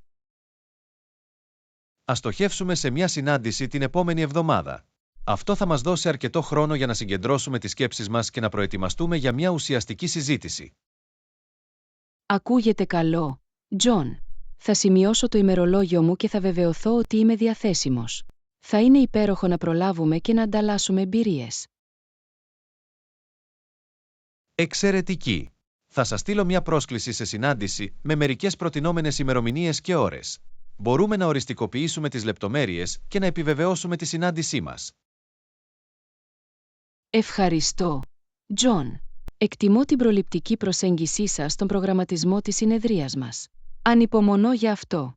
Ας στοχεύσουμε σε μια συνάντηση την επόμενη εβδομάδα. Αυτό θα μας δώσει αρκετό χρόνο για να συγκεντρώσουμε τις σκέψεις μας και να προετοιμαστούμε για μια ουσιαστική συζήτηση. Ακούγεται καλό, Τζον. Θα σημειώσω το ημερολόγιο μου και θα βεβαιωθώ ότι είμαι διαθέσιμος. Θα είναι υπέροχο να προλάβουμε και να ανταλλάσσουμε εμπειρίες. Εξαιρετική! Θα σας στείλω μια πρόσκληση σε συνάντηση με μερικές προτινόμενες ημερομηνίες και ώρες. Μπορούμε να οριστικοποιήσουμε τις λεπτομέρειες και να επιβεβαιώσουμε τη συνάντησή μας. Ευχαριστώ, Τζον. Εκτιμώ την προληπτική προσέγγισή σας στον προγραμματισμό της συνεδρίας μας. Ανυπομονώ για αυτό.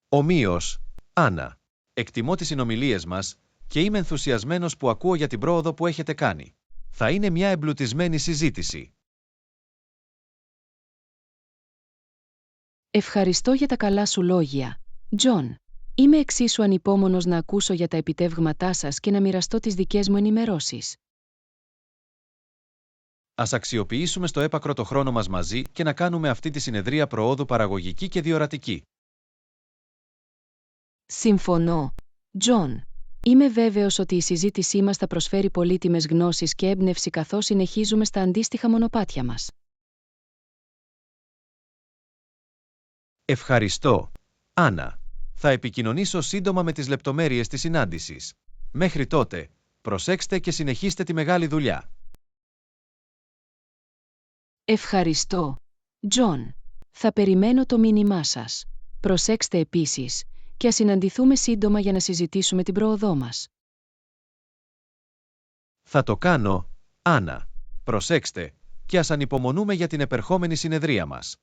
Ομοίως, Άννα. Εκτιμώ τις συνομιλίες μας και είμαι ενθουσιασμένος που ακούω για την πρόοδο που έχετε κάνει. Θα είναι μια εμπλουτισμένη συζήτηση. Ευχαριστώ για τα καλά σου λόγια, Τζον. Είμαι εξίσου ανυπόμονος να ακούσω για τα επιτεύγματά σας και να μοιραστώ τις δικές μου ενημερώσεις. Ας αξιοποιήσουμε στο έπακρο το χρόνο μας μαζί και να κάνουμε αυτή τη συνεδρία προόδου παραγωγική και διορατική. Συμφωνώ, Τζον. Είμαι βέβαιος ότι η συζήτησή μας θα προσφέρει πολύτιμες γνώσεις και έμπνευση καθώς συνεχίζουμε στα αντίστοιχα μονοπάτια μας. Ευχαριστώ, Άννα. Θα επικοινωνήσω σύντομα με τις λεπτομέρειες της συνάντησης. Μέχρι τότε, προσέξτε και συνεχίστε τη μεγάλη δουλειά. Ευχαριστώ, Τζον. Θα περιμένω το μήνυμά σας. Προσέξτε επίσης και ας συναντηθούμε σύντομα για να συζητήσουμε την πρόοδό μας. Θα το κάνω, Άννα. Προσέξτε και ας ανυπομονούμε για την επερχόμενη συνεδρία μας.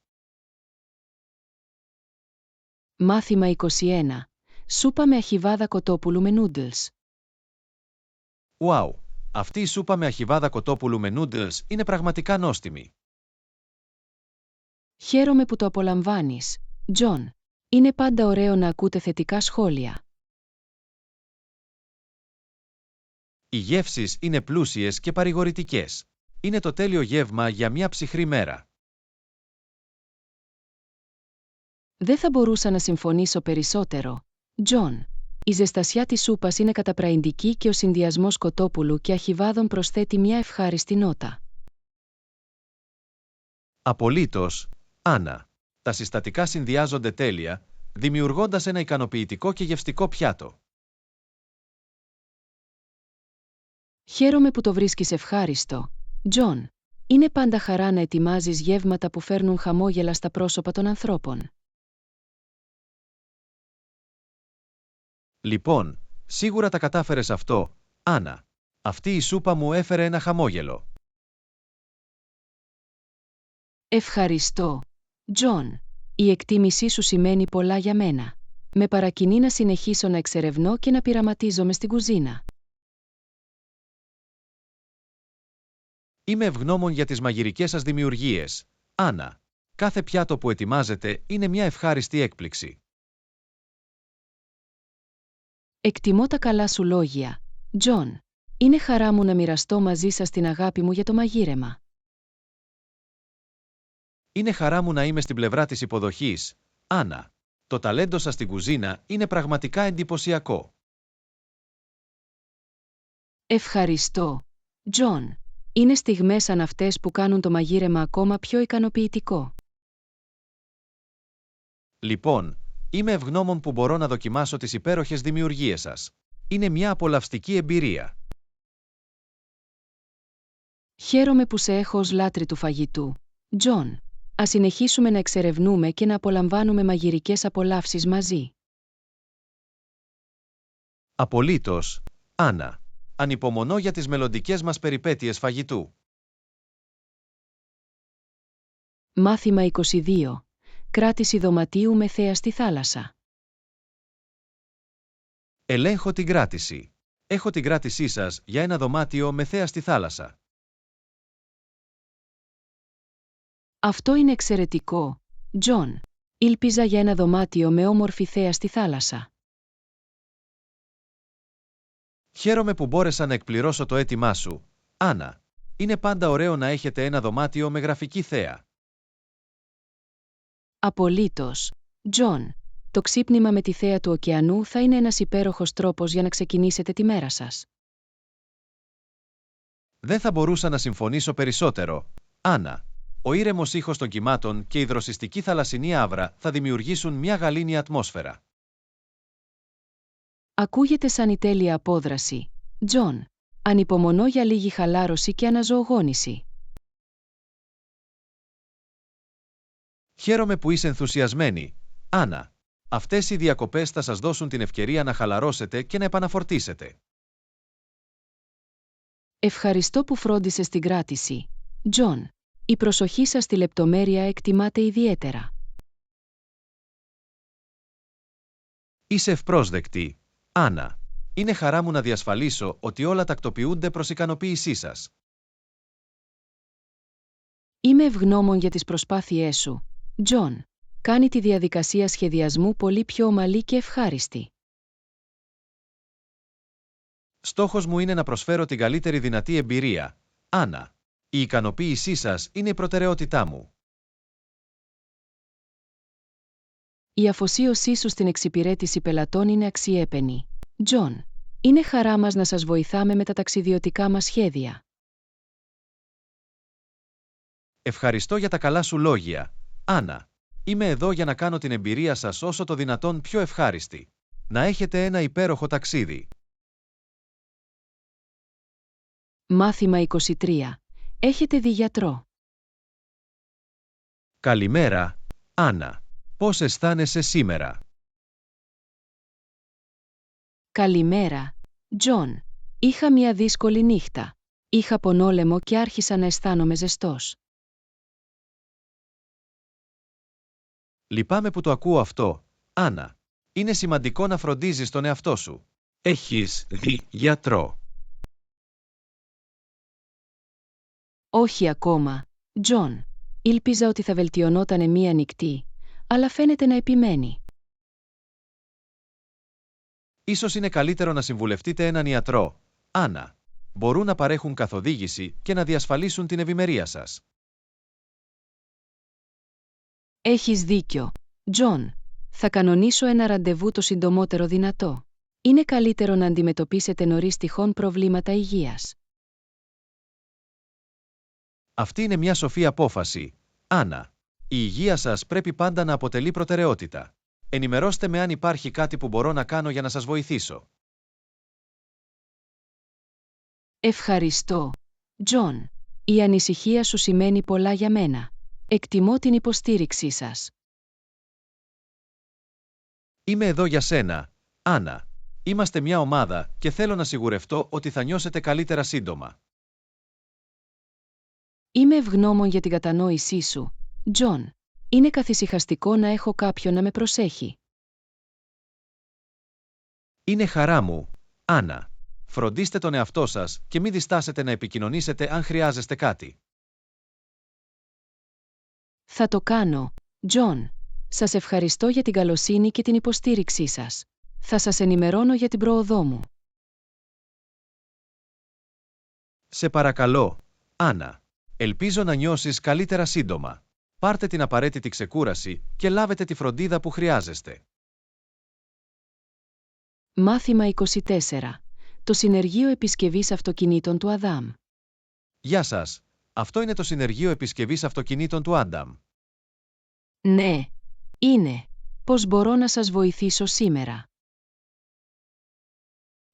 Μάθημα 21. Σούπα με αχιβάδα κοτόπουλου με noodles. Wow! Αυτή η σούπα με αχιβάδα κοτόπουλου με noodles είναι πραγματικά νόστιμη. Χαίρομαι που το απολαμβάνεις, Τζον. Είναι πάντα ωραίο να ακούτε θετικά σχόλια. Οι γεύσεις είναι πλούσιες και παρηγορητικές. Είναι το τέλειο γεύμα για μια ψυχρή μέρα. Δεν θα μπορούσα να συμφωνήσω περισσότερο, Τζον. Η ζεστασιά της σούπας είναι καταπραϊντική και ο συνδυασμός κοτόπουλου και αχιβάδων προσθέτει μια ευχάριστη νότα. Απολύτως, Άννα. Τα συστατικά συνδυάζονται τέλεια, δημιουργώντας ένα ικανοποιητικό και γευστικό πιάτο. Χαίρομαι που το βρίσκεις ευχάριστο, Τζον. Είναι πάντα χαρά να ετοιμάζεις γεύματα που φέρνουν χαμόγελα στα πρόσωπα των ανθρώπων. Λοιπόν, σίγουρα τα κατάφερες αυτό, Άννα. Αυτή η σούπα μου έφερε ένα χαμόγελο. Ευχαριστώ, Τζον. Η εκτίμησή σου σημαίνει πολλά για μένα. Με παρακινεί να συνεχίσω να εξερευνώ και να πειραματίζομαι στην κουζίνα. Είμαι ευγνώμων για τις μαγειρικές σας δημιουργίες, Άννα. Κάθε πιάτο που ετοιμάζετε είναι μια ευχάριστη έκπληξη. Εκτιμώ τα καλά σου λόγια, Τζον. Είναι χαρά μου να μοιραστώ μαζί σας την αγάπη μου για το μαγείρεμα. Είναι χαρά μου να είμαι στην πλευρά της υποδοχής, Άννα. Το ταλέντο σας στην κουζίνα είναι πραγματικά εντυπωσιακό. Ευχαριστώ, Τζον. Είναι στιγμές σαν αυτές που κάνουν το μαγείρεμα ακόμα πιο ικανοποιητικό. Λοιπόν, είμαι ευγνώμων που μπορώ να δοκιμάσω τις υπέροχες δημιουργίες σας. Είναι μια απολαυστική εμπειρία. Χαίρομαι που σε έχω ως λάτρη του φαγητού, Τζον. Ας συνεχίσουμε να εξερευνούμε και να απολαμβάνουμε μαγειρικές απολαύσεις μαζί. Απολύτως, Άννα. Ανυπομονώ για τις μελλοντικές μας περιπέτειες φαγητού. Μάθημα 22. Κράτηση δωματίου με θέα στη θάλασσα. Ελέγχω την κράτηση. Έχω την κράτησή σας για ένα δωμάτιο με θέα στη θάλασσα. Αυτό είναι εξαιρετικό, Τζον. Ήλπιζα για ένα δωμάτιο με όμορφη θέα στη θάλασσα. Χαίρομαι που μπόρεσα να εκπληρώσω το αίτημά σου, Άννα. Είναι πάντα ωραίο να έχετε ένα δωμάτιο με γραφική θέα. Απολύτως, Τζον. Το ξύπνημα με τη θέα του ωκεανού θα είναι ένας υπέροχος τρόπος για να ξεκινήσετε τη μέρα σας. Δεν θα μπορούσα να συμφωνήσω περισσότερο, Άννα. Ο ήρεμος ήχος των κυμάτων και η δροσιστική θαλασσινή άβρα θα δημιουργήσουν μια γαλήνια ατμόσφαιρα. Ακούγεται σαν η τέλεια απόδραση, Τζον. Ανυπομονώ για λίγη χαλάρωση και αναζωογόνηση. Χαίρομαι που είσαι ενθουσιασμένη, Άννα. Αυτές οι διακοπές θα σας δώσουν την ευκαιρία να χαλαρώσετε και να επαναφορτίσετε. Ευχαριστώ που φρόντισες την κράτηση, Τζον. Η προσοχή σας στη λεπτομέρεια εκτιμάται ιδιαίτερα. Είσαι ευπρόσδεκτη, Άννα. Είναι χαρά μου να διασφαλίσω ότι όλα τακτοποιούνται προς ικανοποίησή σας. Είμαι ευγνώμων για τις προσπάθειές σου, Τζον. Κάνει τη διαδικασία σχεδιασμού πολύ πιο ομαλή και ευχάριστη. Στόχος μου είναι να προσφέρω την καλύτερη δυνατή εμπειρία, Άννα. Η ικανοποίησή σας είναι η προτεραιότητά μου. Η αφοσίωσή σου στην εξυπηρέτηση πελατών είναι αξιέπαινη, Τζον. Είναι χαρά μας να σας βοηθάμε με τα ταξιδιωτικά μας σχέδια. Ευχαριστώ για τα καλά σου λόγια, Άννα. Είμαι εδώ για να κάνω την εμπειρία σας όσο το δυνατόν πιο ευχάριστη. Να έχετε ένα υπέροχο ταξίδι. Μάθημα 23. Έχετε δει γιατρό. Καλημέρα, Άννα. Πώς αισθάνεσαι σήμερα? Καλημέρα, Τζον. Είχα μια δύσκολη νύχτα. Είχα πονόλεμο και άρχισα να αισθάνομαι ζεστός. Λυπάμαι που το ακούω αυτό, Άννα. Είναι σημαντικό να φροντίζεις τον εαυτό σου. Έχεις δει γιατρό? Όχι ακόμα, Τζον. Ήλπιζα ότι θα βελτιωνότανε μία νυχτή, αλλά φαίνεται να επιμένει. Ίσως είναι καλύτερο να συμβουλευτείτε έναν ιατρό, Άννα. Μπορούν να παρέχουν καθοδήγηση και να διασφαλίσουν την ευημερία σας. Έχεις δίκιο, Τζον, θα κανονίσω ένα ραντεβού το συντομότερο δυνατό. Είναι καλύτερο να αντιμετωπίσετε νωρίς τυχόν προβλήματα υγείας. Αυτή είναι μια σοφή απόφαση, Άννα. Η υγεία σας πρέπει πάντα να αποτελεί προτεραιότητα. Ενημερώστε με αν υπάρχει κάτι που μπορώ να κάνω για να σας βοηθήσω. Ευχαριστώ, Τζον. Η ανησυχία σου σημαίνει πολλά για μένα. Εκτιμώ την υποστήριξή σας. Είμαι εδώ για σένα, Άννα. Είμαστε μια ομάδα και θέλω να σιγουρευτώ ότι θα νιώσετε καλύτερα σύντομα. Είμαι ευγνώμων για την κατανόησή σου, Τζον. Είναι καθησυχαστικό να έχω κάποιον να με προσέχει. Είναι χαρά μου, Άννα. Φροντίστε τον εαυτό σας και μην διστάσετε να επικοινωνήσετε αν χρειάζεστε κάτι. Θα το κάνω, Τζον. Σας ευχαριστώ για την καλοσύνη και την υποστήριξή σας. Θα σας ενημερώνω για την πρόοδό μου. Σε παρακαλώ, Άννα. Ελπίζω να νιώσεις καλύτερα σύντομα. Πάρτε την απαραίτητη ξεκούραση και λάβετε τη φροντίδα που χρειάζεστε. Μάθημα 24. Το Συνεργείο Επισκευής Αυτοκινήτων του Αδάμ. Γεια σας. Αυτό είναι το Συνεργείο Επισκευής Αυτοκινήτων του Άνταμ. Ναι, είναι. Πώς μπορώ να σας βοηθήσω σήμερα?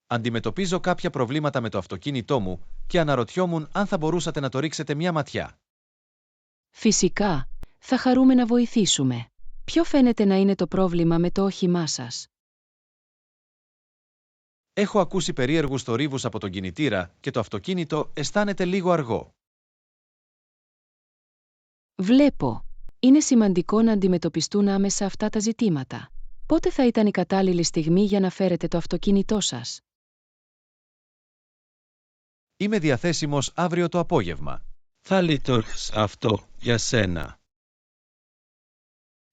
Αντιμετωπίζω κάποια προβλήματα με το αυτοκίνητό μου και αναρωτιόμουν αν θα μπορούσατε να το ρίξετε μια ματιά. Φυσικά, θα χαρούμε να βοηθήσουμε. Ποιο φαίνεται να είναι το πρόβλημα με το όχημά σας? Έχω ακούσει περίεργους θορύβους από τον κινητήρα και το αυτοκίνητο αισθάνεται λίγο αργό. Βλέπω. Είναι σημαντικό να αντιμετωπιστούν άμεσα αυτά τα ζητήματα. Πότε θα ήταν η κατάλληλη στιγμή για να φέρετε το αυτοκίνητό σας? Είμαι διαθέσιμος αύριο το απόγευμα. Θα λειτουργήσει αυτό για σένα.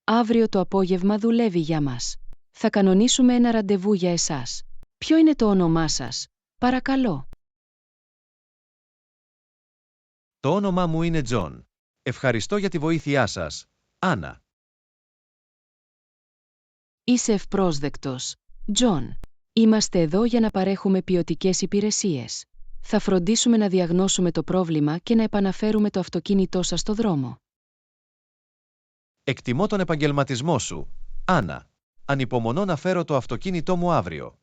Αύριο το απόγευμα δουλεύει για μας. Θα κανονίσουμε ένα ραντεβού για εσάς. Ποιο είναι το όνομά σας, παρακαλώ? Το όνομά μου είναι Τζον. Ευχαριστώ για τη βοήθειά σας, Άννα. Είσαι ευπρόσδεκτος, Τζον. Είμαστε εδώ για να παρέχουμε ποιοτικές υπηρεσίες. Θα φροντίσουμε να διαγνώσουμε το πρόβλημα και να επαναφέρουμε το αυτοκίνητό σας στο δρόμο. Εκτιμώ τον επαγγελματισμό σου, Άννα. Ανυπομονώ να φέρω το αυτοκίνητό μου αύριο.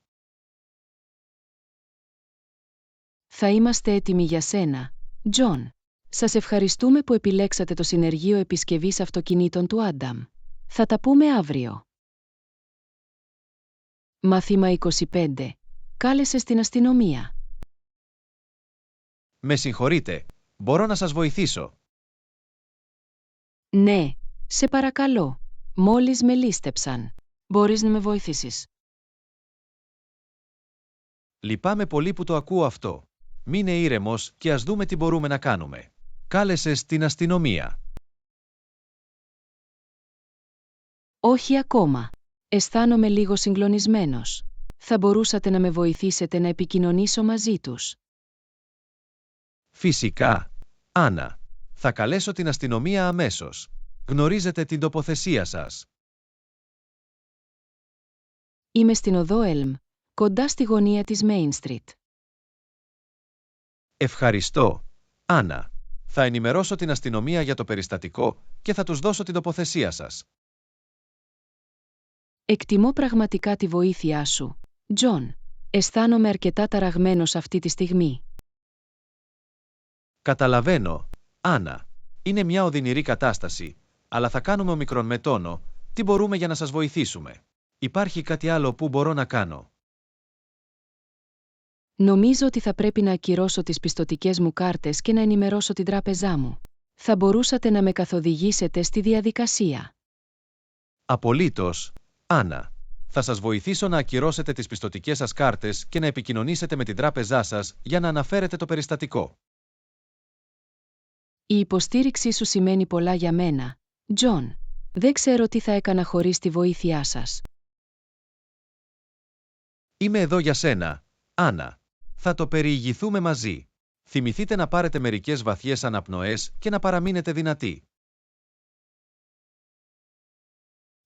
Θα είμαστε έτοιμοι για σένα, Τζον. Σας ευχαριστούμε που επιλέξατε το Συνεργείο Επισκευής Αυτοκινήτων του Άνταμ. Θα τα πούμε αύριο. Μάθημα 25. Κάλεσε στην αστυνομία. Με συγχωρείτε, μπορώ να σας βοηθήσω. Ναι, σε παρακαλώ. Μόλις με λίστεψαν. Μπορείς να με βοηθήσεις? Λυπάμαι πολύ που το ακούω αυτό. Μείνε ήρεμος και ας δούμε τι μπορούμε να κάνουμε. Κάλεσες την αστυνομία. Όχι ακόμα. Αισθάνομαι λίγο συγκλονισμένος. Θα μπορούσατε να με βοηθήσετε να επικοινωνήσω μαζί τους? Φυσικά, Άννα. Θα καλέσω την αστυνομία αμέσως. Γνωρίζετε την τοποθεσία σας. Είμαι στην οδό Elm, κοντά στη γωνία της Main Street. Ευχαριστώ, Άννα. Θα ενημερώσω την αστυνομία για το περιστατικό και θα τους δώσω την τοποθεσία σας. Εκτιμώ πραγματικά τη βοήθειά σου, Τζον. Αισθάνομαι αρκετά ταραγμένος αυτή τη στιγμή. Καταλαβαίνω, Άννα. Είναι μια οδυνηρή κατάσταση, αλλά θα κάνουμε ομικρόν με τόνο. Τι μπορούμε για να σας βοηθήσουμε? Υπάρχει κάτι άλλο που μπορώ να κάνω? Νομίζω ότι θα πρέπει να ακυρώσω τις πιστωτικές μου κάρτες και να ενημερώσω την τράπεζά μου. Θα μπορούσατε να με καθοδηγήσετε στη διαδικασία? Απολύτως, Άννα. Θα σας βοηθήσω να ακυρώσετε τις πιστωτικές σας κάρτες και να επικοινωνήσετε με την τράπεζά σας για να αναφέρετε το περιστατικό. Η υποστήριξή σου σημαίνει πολλά για μένα, Τζον. Δεν ξέρω τι θα έκανα χωρίς τη βοήθειά σας. Είμαι εδώ για σένα, Άννα. Θα το περιηγηθούμε μαζί. Θυμηθείτε να πάρετε μερικές βαθιές αναπνοές και να παραμείνετε δυνατοί.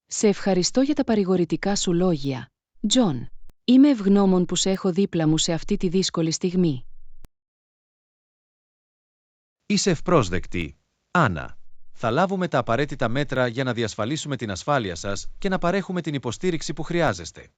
Σε ευχαριστώ για τα παρηγορητικά σου λόγια, Τζον. Είμαι ευγνώμων που σε έχω δίπλα μου σε αυτή τη δύσκολη στιγμή. Είσαι ευπρόσδεκτη, Άννα. Θα λάβουμε τα απαραίτητα μέτρα για να διασφαλίσουμε την ασφάλεια σας και να παρέχουμε την υποστήριξη που χρειάζεστε.